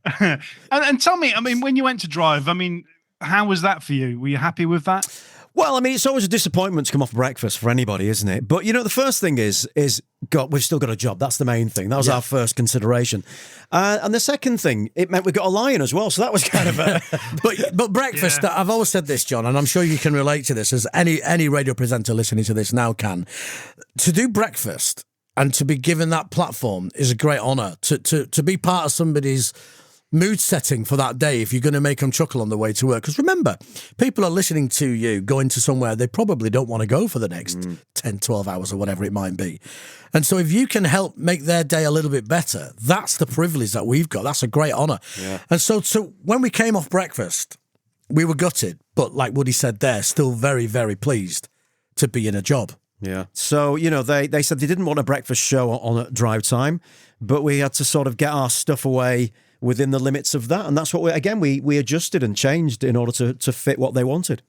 and tell me, I mean, when you went to drive, I mean, how was that for you? Were you happy with that? Well, I mean, it's always a disappointment to come off breakfast for anybody, isn't it? But, the first thing is we've still got a job. That's the main thing. That was our first consideration. And the second thing, it meant we got a lion as well. So that was kind of a... but breakfast, I've always said this, John, and I'm sure you can relate to this, as any radio presenter listening to this now can. To do breakfast and to be given that platform is a great honour. To be part of somebody's mood setting for that day if you're going to make them chuckle on the way to work. Because remember, people are listening to you going to somewhere they probably don't want to go for the next 10, 12 hours or whatever it might be. And so if you can help make their day a little bit better, that's the privilege that we've got. That's a great honour. Yeah. And so when we came off breakfast, we were gutted. But like Woody said there, still very, very pleased to be in a job. Yeah. So, they said they didn't want a breakfast show on at drive time, but we had to sort of get our stuff away within the limits of that. And that's what we adjusted and changed in order to fit what they wanted.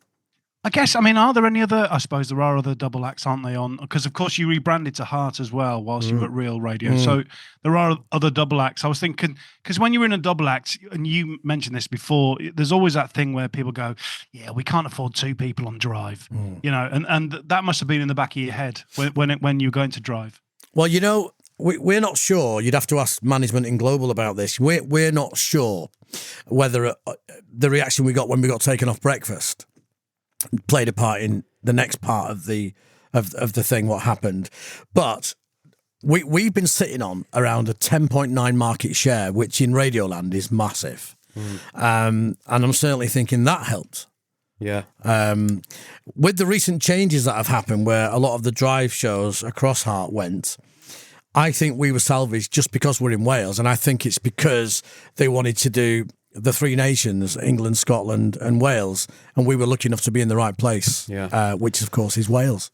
I guess, I mean, are there any other, I suppose there are other double acts, aren't they, on, because of course you rebranded to Heart as well whilst you were at Real Radio. So there are other double acts. I was thinking, because when you're in a double act, and you mentioned this before, there's always that thing where people go, yeah, we can't afford two people on drive, and that must have been in the back of your head when you were going to drive. Well, we're not sure. You'd have to ask management in Global about this. We're not sure whether the reaction we got when we got taken off breakfast played a part in the next part of the thing, what happened. But we've been sitting on around a 10.9 market share, which in Radioland is massive. And I'm certainly thinking that helped. Yeah. With the recent changes that have happened where a lot of the drive shows across Heart went, I think we were salvaged just because we're in Wales, and I think it's because they wanted to do the three nations, England, Scotland and Wales, and we were lucky enough to be in the right place, which of course is Wales.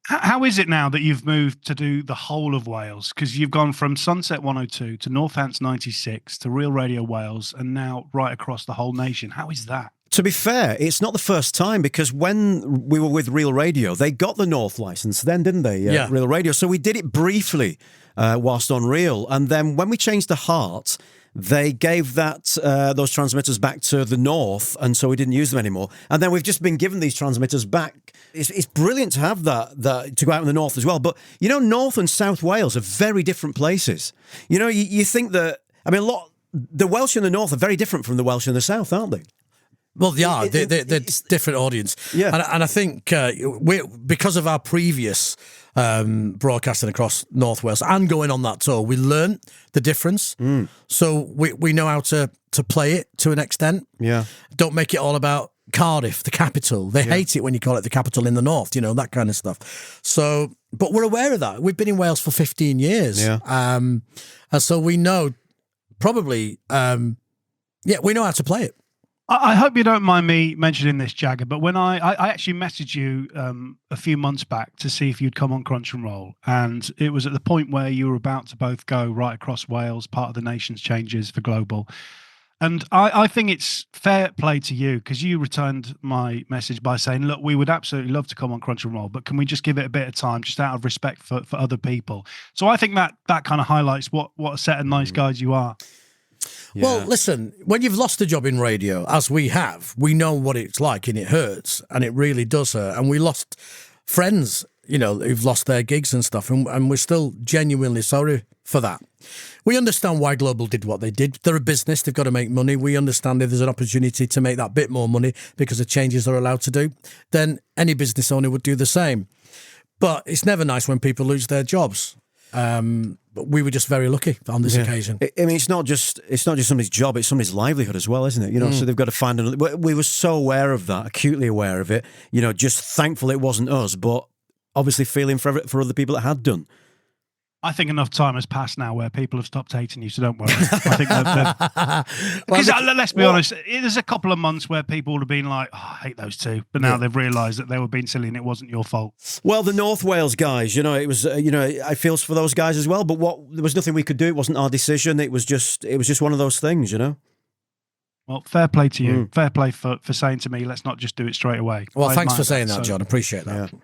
How is it now that you've moved to do the whole of Wales? Because you've gone from Sunset 102 to Northants 96 to Real Radio Wales and now right across the whole nation. How is that? To be fair, it's not the first time, because when we were with Real Radio, they got the North license then, didn't they? Yeah. Real Radio. So we did it briefly whilst on Real. And then when we changed to Heart, they gave those transmitters back to the North, and so we didn't use them anymore. And then we've just been given these transmitters back. It's brilliant to have that to go out in the North as well. But, you know, North and South Wales are very different places. You know, you think that, I mean, the Welsh in the North are very different from the Welsh in the South, aren't they? Well, they are. They're different audience. Yeah. And I think because of our previous broadcasting across North Wales and going on that tour, we learned the difference. So we know how to play it to an extent. Yeah. Don't make it all about Cardiff, the capital. They hate it when you call it the capital in the North, you know, that kind of stuff. So, but we're aware of that. We've been in Wales for 15 years. Yeah. And so we know probably, we know how to play it. I hope you don't mind me mentioning this, Jagger, but when I actually messaged you a few months back to see if you'd come on Crunch and Roll, and it was at the point where you were about to both go right across Wales, part of the nation's changes for Global. And I think it's fair play to you, because you returned my message by saying, look, we would absolutely love to come on Crunch and Roll, but can we just give it a bit of time, just out of respect for other people? So I think that kind of highlights what a set of nice guys you are. Yeah. Well, listen, when you've lost a job in radio, as we have, we know what it's like, and it hurts, and it really does hurt. And we lost friends, you know, who've lost their gigs and stuff, and we're still genuinely sorry for that. We understand why Global did what they did. They're a business, they've got to make money. We understand if there's an opportunity to make that bit more money because of changes they're allowed to do, then any business owner would do the same. But it's never nice when people lose their jobs. But we were just very lucky on this occasion. I mean, it's not just somebody's job; it's somebody's livelihood as well, isn't it? You know, so they've got to find another. We were so aware of that, acutely aware of it. You know, just thankful it wasn't us, but obviously feeling for other people that had done. I think enough time has passed now where people have stopped hating you, so don't worry. I think because let's be honest, there's a couple of months where people would have been like, oh, I hate those two, but now they've realised that they were being silly and it wasn't your fault. Well, the North Wales guys, you know, it was, I feel for those guys as well, but there was nothing we could do. It wasn't our decision. It was just one of those things, you know. Well, fair play to you. Fair play for saying to me, let's not just do it straight away. Well, thanks for saying that, John. Appreciate that. Yeah.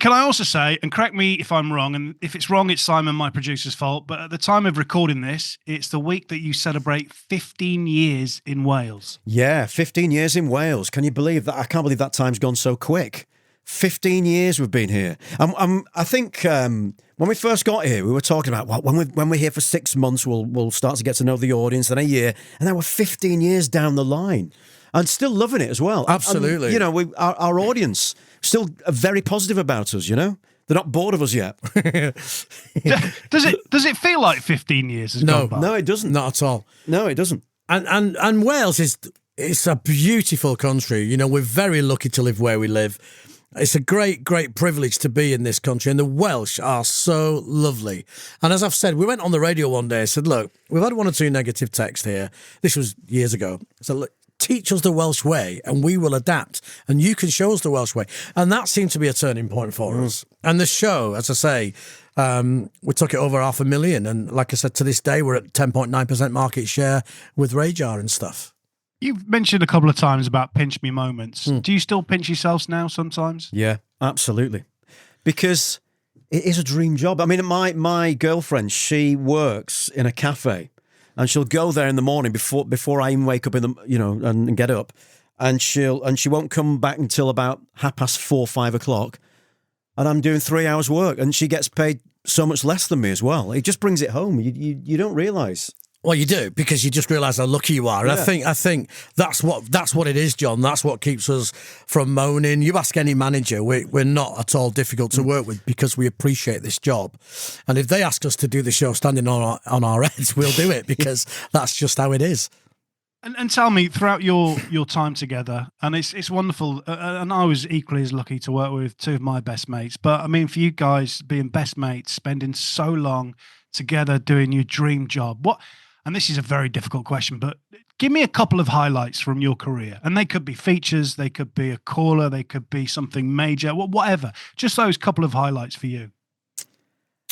Can I also say, and correct me if I'm wrong, and if it's wrong, it's Simon, my producer's fault, but at the time of recording this, it's the week that you celebrate 15 years in Wales. Yeah, 15 years in Wales. Can you believe that? I can't believe that time's gone so quick. 15 years we've been here. I think when we first got here, we were talking about, well, when we're here for 6 months, we'll start to get to know the audience, then a year, and then we're 15 years down the line. And still loving it as well. Absolutely. And, you know, our audience still are very positive about us, you know? They're not bored of us yet. Does it feel like 15 years has gone by? No, it doesn't. Not at all. No, it doesn't. And Wales it's a beautiful country. You know, we're very lucky to live where we live. It's a great, great privilege to be in this country, and the Welsh are so lovely. And as I've said, we went on the radio one day and said, look, we've had one or two negative texts here. This was years ago. So look, teach us the Welsh way and we will adapt, and you can show us the Welsh way. And that seemed to be a turning point for us. And the show, as I say, we took it over 500,000, and like I said, to this day we're at 10.9% market share with Radar and stuff. You've mentioned a couple of times about pinch me moments. Do you still pinch yourselves now sometimes? Yeah, absolutely. Because it is a dream job. I mean, my girlfriend, she works in a cafe. And she'll go there in the morning before I even wake up and get up, and she won't come back until about 4:30, 5 o'clock, and I'm doing 3 hours work, and she gets paid so much less than me as well. It just brings it home. You don't realise. Well, you do, because you just realise how lucky you are. And I think that's what it is, John. That's what keeps us from moaning. You ask any manager, we're not at all difficult to work with because we appreciate this job. And if they ask us to do the show standing on our heads, we'll do it because that's just how it is. And tell me, throughout your time together, and it's wonderful, and I was equally as lucky to work with two of my best mates, but I mean, for you guys being best mates, spending so long together doing your dream job, and this is a very difficult question, but give me a couple of highlights from your career. And they could be features, they could be a caller, they could be something major, whatever. Just those couple of highlights for you.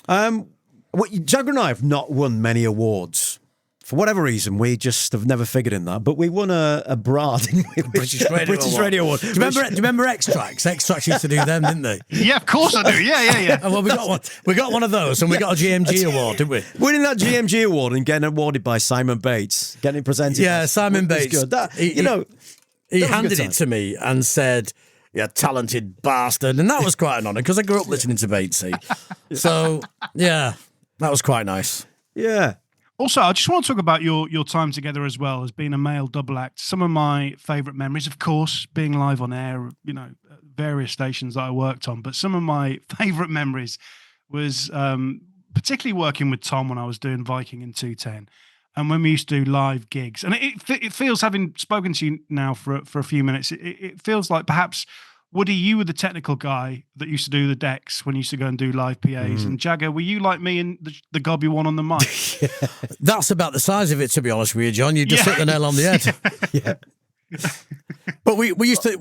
Jagger and I have not won many awards. For whatever reason, we just have never figured in that. But we won a BRA, didn't we? British Radio Award. Do you remember X-Tracks? X-Tracks used to do them, didn't they? Yeah, of course I do. Yeah. Well, we got one. We got one of those, and we got a GMG award, didn't we? Winning that GMG award and getting awarded by Simon Bates, getting it presented. Yeah, Simon Bates. Good. He handed it to me and said, "You talented bastard," and that was quite an honour because I grew up listening to Batesy. So yeah, that was quite nice. Yeah. Also, I just want to talk about your time together as well as being a male double act. Some of my favourite memories, of course, being live on air, various stations that I worked on. But some of my favourite memories was particularly working with Tom when I was doing Viking in 210. And when we used to do live gigs. And it feels, having spoken to you now for a few minutes, it feels like perhaps, Woody, you were the technical guy that used to do the decks when you used to go and do live PAs. And Jagger, were you like me and the gob you won on the mic? Yeah. That's about the size of it, to be honest with you, John. You just hit the nail on the head. Yeah. But we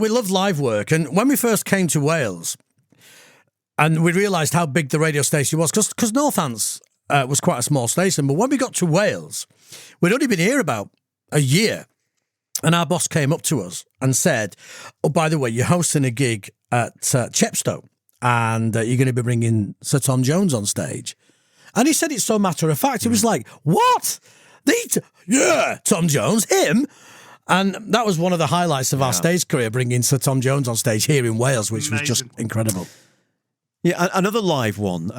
loved live work. And when we first came to Wales, and we realised how big the radio station was, because Northants was quite a small station. But when we got to Wales, we'd only been here about a year. And our boss came up to us and said, "Oh, by the way, you're hosting a gig at Chepstow and you're going to be bringing Sir Tom Jones on stage." And he said it so matter of fact. It was like, "What? Yeah, Tom Jones, him?" And that was one of the highlights of our stage career, bringing Sir Tom Jones on stage here in Wales, which was just incredible. Yeah, another live one.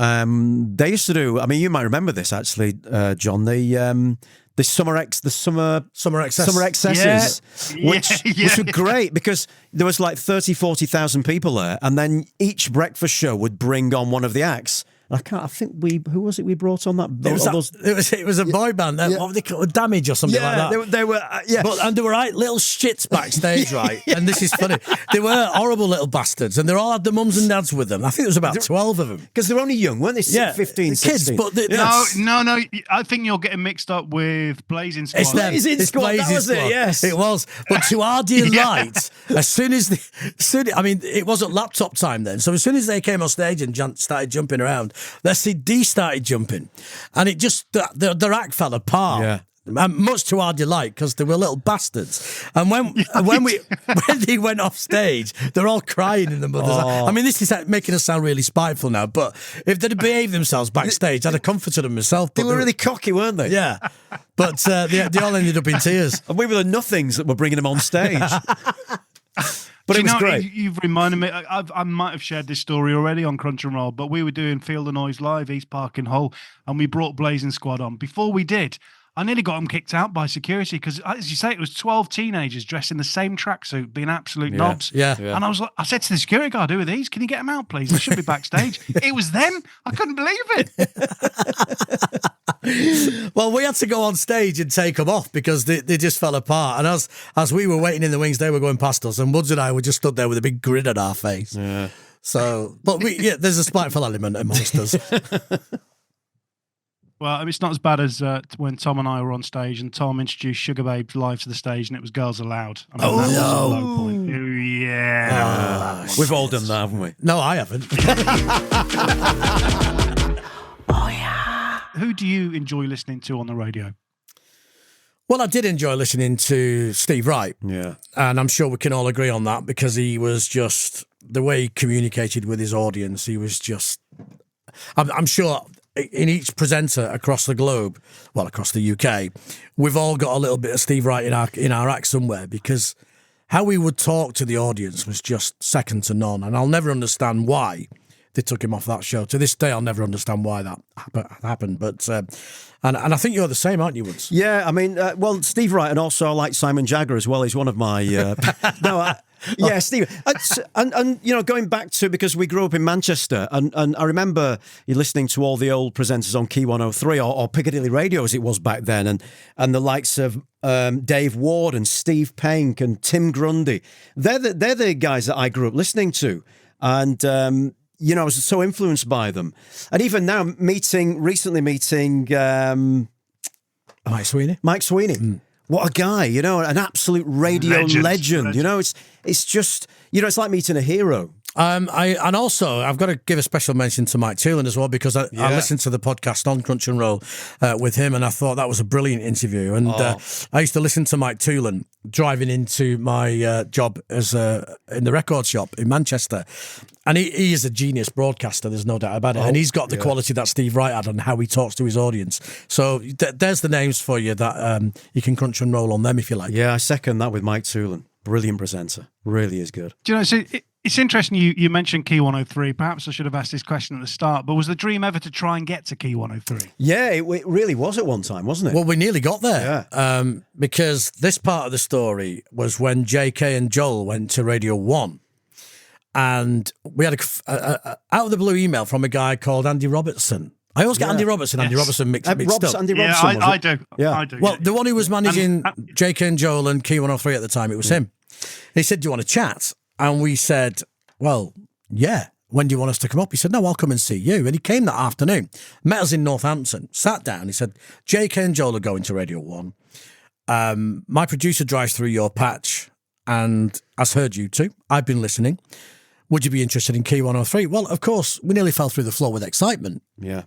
They used to do, I mean, you might remember this actually, John, the summer excesses, which were great because there was like 40,000 people there, and then each breakfast show would bring on one of the acts. Who was it we brought on that? It was a boy band. What were they called? Damage or something like that. They were, yeah. And they were little shits backstage, right? And this is funny. They were horrible little bastards, and they all had their mums and dads with them. I think there was about 12 of them. Because they're only young, weren't they? Yeah, 15, kids, 16. but No. I think you're getting mixed up with Blazing Squad. It's them. It's Blazing that was Squad. it, yes. It was. But to our delight, as soon as it wasn't laptop time then, so as soon as they came on stage and started jumping around, their CD started jumping, and it just their act fell apart. Yeah. Much to our delight, because they were little bastards. And when they went off stage, they're all crying in the mother's. I mean, this is making us sound really spiteful now, but if they'd behaved themselves backstage, I'd have comforted them myself. They were really cocky, weren't they? Yeah, but they all ended up in tears. And we were the nothings that were bringing them on stage. But it was great. You've reminded me. I might have shared this story already on Crunch and Roll, but we were doing Feel the Noise Live, East Park in Hull, and we brought Blazing Squad on. Before we did, I nearly got them kicked out by security because, as you say, it was 12 teenagers dressed in the same tracksuit, being absolute knobs. Yeah. And I said to the security guard, "Who are these? Can you get them out, please? They should be backstage." It was them. I couldn't believe it. Well, we had to go on stage and take them off because they just fell apart. And as we were waiting in the wings, they were going past us, and Woods and I were just stood there with a big grin on our face. Yeah. So, but there's a spiteful element amongst us. Well, it's not as bad as when Tom and I were on stage and Tom introduced Sugar Babes live to the stage and it was Girls Aloud. I mean, that was a low point. Oh, yeah. We've all done that, haven't we? No, I haven't. Oh, yeah. Who do you enjoy listening to on the radio? Well, I did enjoy listening to Steve Wright. Yeah. And I'm sure we can all agree on that because he was just, the way he communicated with his audience, he was just, I'm sure in each presenter across the globe, well, across the UK, we've all got a little bit of Steve Wright in our act somewhere because how he would talk to the audience was just second to none. And I'll never understand why they took him off that show. To this day, I'll never understand why that happened. But and I think you're the same, aren't you, Woods? Yeah, I mean, well, Steve Wright, and also I like Simon Jagger as well. He's one of my yeah, Steve. And you know, going back to, because we grew up in Manchester, and I remember you listening to all the old presenters on Key 103 or Piccadilly Radio as it was back then, and the likes of Dave Ward and Steve Penk and Tim Grundy. They're the guys that I grew up listening to, and you know, I was so influenced by them. And even now, recently meeting Mike Sweeney. Mike Sweeney. What a guy, you know, an absolute radio legend. You know, it's just, you know, it's like meeting a hero. And also I've got to give a special mention to Mike Toolan as well, because I listened to the podcast on Crunch and Roll with him, and I thought that was a brilliant interview. And I used to listen to Mike Toolan driving into my job as in the record shop in Manchester, and he is a genius broadcaster. There's no doubt about it, and he's got the quality that Steve Wright had and how he talks to his audience. So there's the names for you that you can crunch and roll on them if you like. Yeah, I second that with Mike Toolan. Brilliant presenter, really is good. Do you know? So it's interesting you mentioned Key 103. Perhaps I should have asked this question at the start, but was the dream ever to try and get to Key 103? Yeah, it really was at one time, wasn't it? Well, we nearly got there. Yeah. Because this part of the story was when JK and Joel went to Radio 1, and we had a out of the blue email from a guy called Andy Robertson. I always get Andy Robertson mixed up. Andy Robson, I do. Yeah. I do. Well, the one who was managing JK and Joel and Key 103 at the time, it was him. He said, "Do you want to chat?" And we said, "Well, yeah. When do you want us to come up?" He said, "No, I'll come and see you." And he came that afternoon, met us in Northampton, sat down. He said, "JK and Joel are going to Radio 1. My producer drives through your patch and has heard you two. I've been listening. Would you be interested in Key 103? Well, of course, we nearly fell through the floor with excitement. Yeah.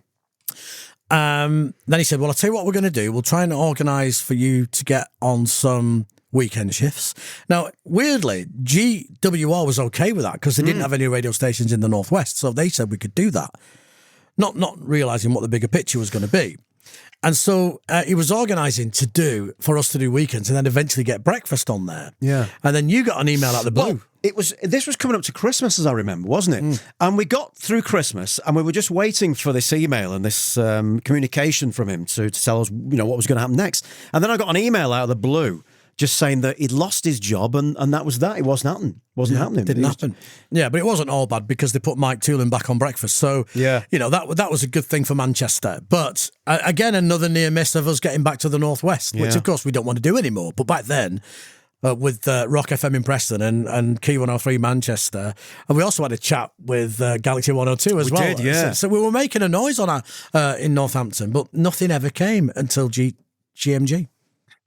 Then he said, "Well, I'll tell you what we're going to do. We'll try and organise for you to get on some weekend shifts." Now, weirdly, GWR was okay with that because they didn't have any radio stations in the Northwest. So they said we could do that, not realising what the bigger picture was going to be. And so he was organising for us to do weekends and then eventually get breakfast on there. Yeah. And then you got an email out of the blue. Well, this was coming up to Christmas, as I remember, wasn't it? And we got through Christmas and we were just waiting for this email and this communication from him to tell us, you know, what was going to happen next. And then I got an email out of the blue just saying that he'd lost his job and that was that. It wasn't happening. Didn't happen. Yeah, but it wasn't all bad because they put Mike Toolan back on breakfast. So, yeah, you know, that was a good thing for Manchester. But again, another near miss of us getting back to the Northwest, which of course we don't want to do anymore. But back then, with Rock FM in Preston and Key 103 Manchester, and we also had a chat with Galaxy 102 as well. We did, yeah. So we were making a noise on in Northampton, but nothing ever came until GMG.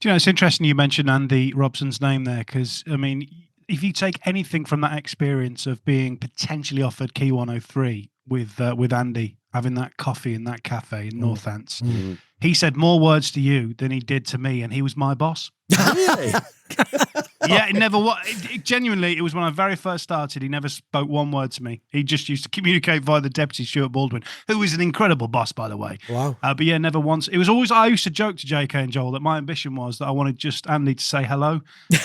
Do you know, it's interesting you mentioned Andy Robson's name there, because, I mean, if you take anything from that experience of being potentially offered Key 103 with Andy, having that coffee in that cafe in Northants, he said more words to you than he did to me, and he was my boss. Really? Yeah, it never was. Genuinely, it was when I very first started. He never spoke one word to me. He just used to communicate via the deputy, Stuart Baldwin, who is an incredible boss, by the way. Wow. But yeah, never once. It was always, I used to joke to JK and Joel that my ambition was that I wanted just Andy to say hello.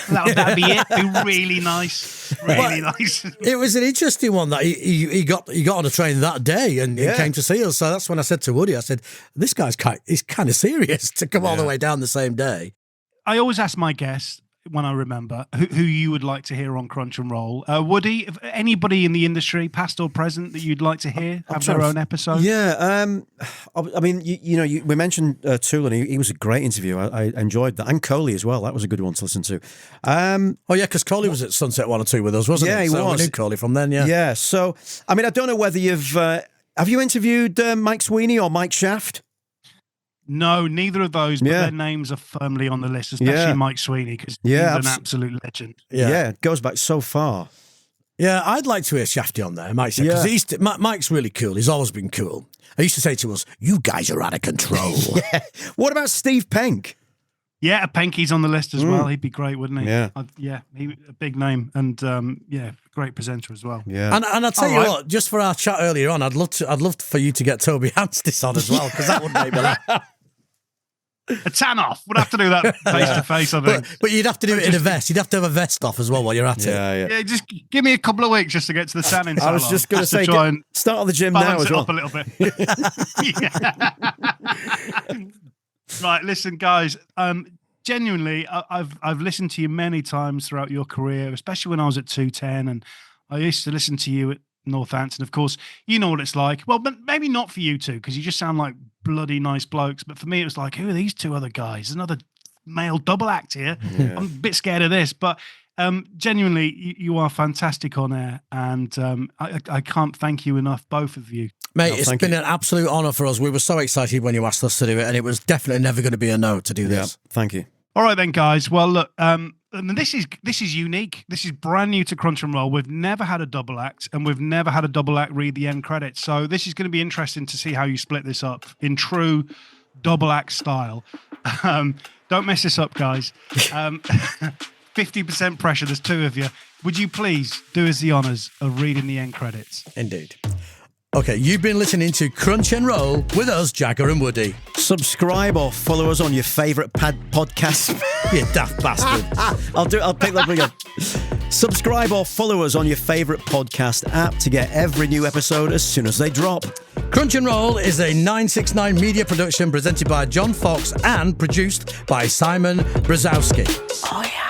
That'd be it. Be really nice. Really nice. It was an interesting one that he got on a train that day and he came to see us. So that's when I said to Woody, I said, "This guy's kind of serious to come all the way down the same day." I always ask my guests, when I remember, who you would like to hear on Crunch and Roll. Woody, if anybody in the industry, past or present, that you'd like to hear have their own episode? Yeah, I mean, we mentioned Toolan. He was a great interview. I enjoyed that, and Coley as well. That was a good one to listen to. Oh yeah, because Coley was at Sunset 102 with us, wasn't he? Yeah, he was. We knew Coley from then. Yeah. Yeah. So, I mean, I don't know whether have you interviewed Mike Sweeney or Mike Shaft? No, neither of those, but their names are firmly on the list, especially Mike Sweeney, because he's an absolute legend. Yeah, it goes back so far. Yeah, I'd like to hear Shafty on there, Mike, because Mike's really cool. He's always been cool. He used to say to us, "You guys are out of control." Yeah. What about Steve Penk? Yeah, Penky's on the list as well. He'd be great, wouldn't he? Yeah. He a big name and great presenter as well. Yeah. And I'll tell you what, just for our chat earlier on, I'd love for you to get Toby Hanstis on as well, because that would make me laugh. A tan off. We'd have to do that face to face, I think. But you'd have to do it in a vest. You'd have to have a vest off as well while you're at it. Yeah, just give me a couple of weeks just to get to the tanning salon. I was just going to say, start at the gym now as well. Up a little bit. Right, listen, guys. Genuinely, I've listened to you many times throughout your career, especially when I was at 210, and I used to listen to you at Northampton. Of course, you know what it's like. Well, but maybe not for you two, because you just sound like bloody nice blokes. But for me, it was like, who are these two other guys? There's another male double act here. Yeah. I'm a bit scared of this. But Genuinely, you are fantastic on air, and I can't thank you enough, both of you. Mate, it's been an absolute honour for us. We were so excited when you asked us to do it, and it was definitely never going to be a no to do this. Thank you. All right then, guys. Well, look, and this is unique. This is brand new to Crunch and Roll. We've never had a double act, and we've never had a double act read the end credits. So this is going to be interesting to see how you split this up in true double act style. Don't mess this up, guys. 50% pressure. There's two of you. Would you please do us the honours of reading the end credits? Indeed. Okay, you've been listening to Crunch and Roll with us, Jagger and Woody. Subscribe or follow us on your favourite podcast. You daft bastard. I'll pick that thing up. Subscribe or follow us on your favourite podcast app to get every new episode as soon as they drop. Crunch and Roll is a 969 media production presented by John Fox and produced by Simon Brzezowski. Oh, yeah.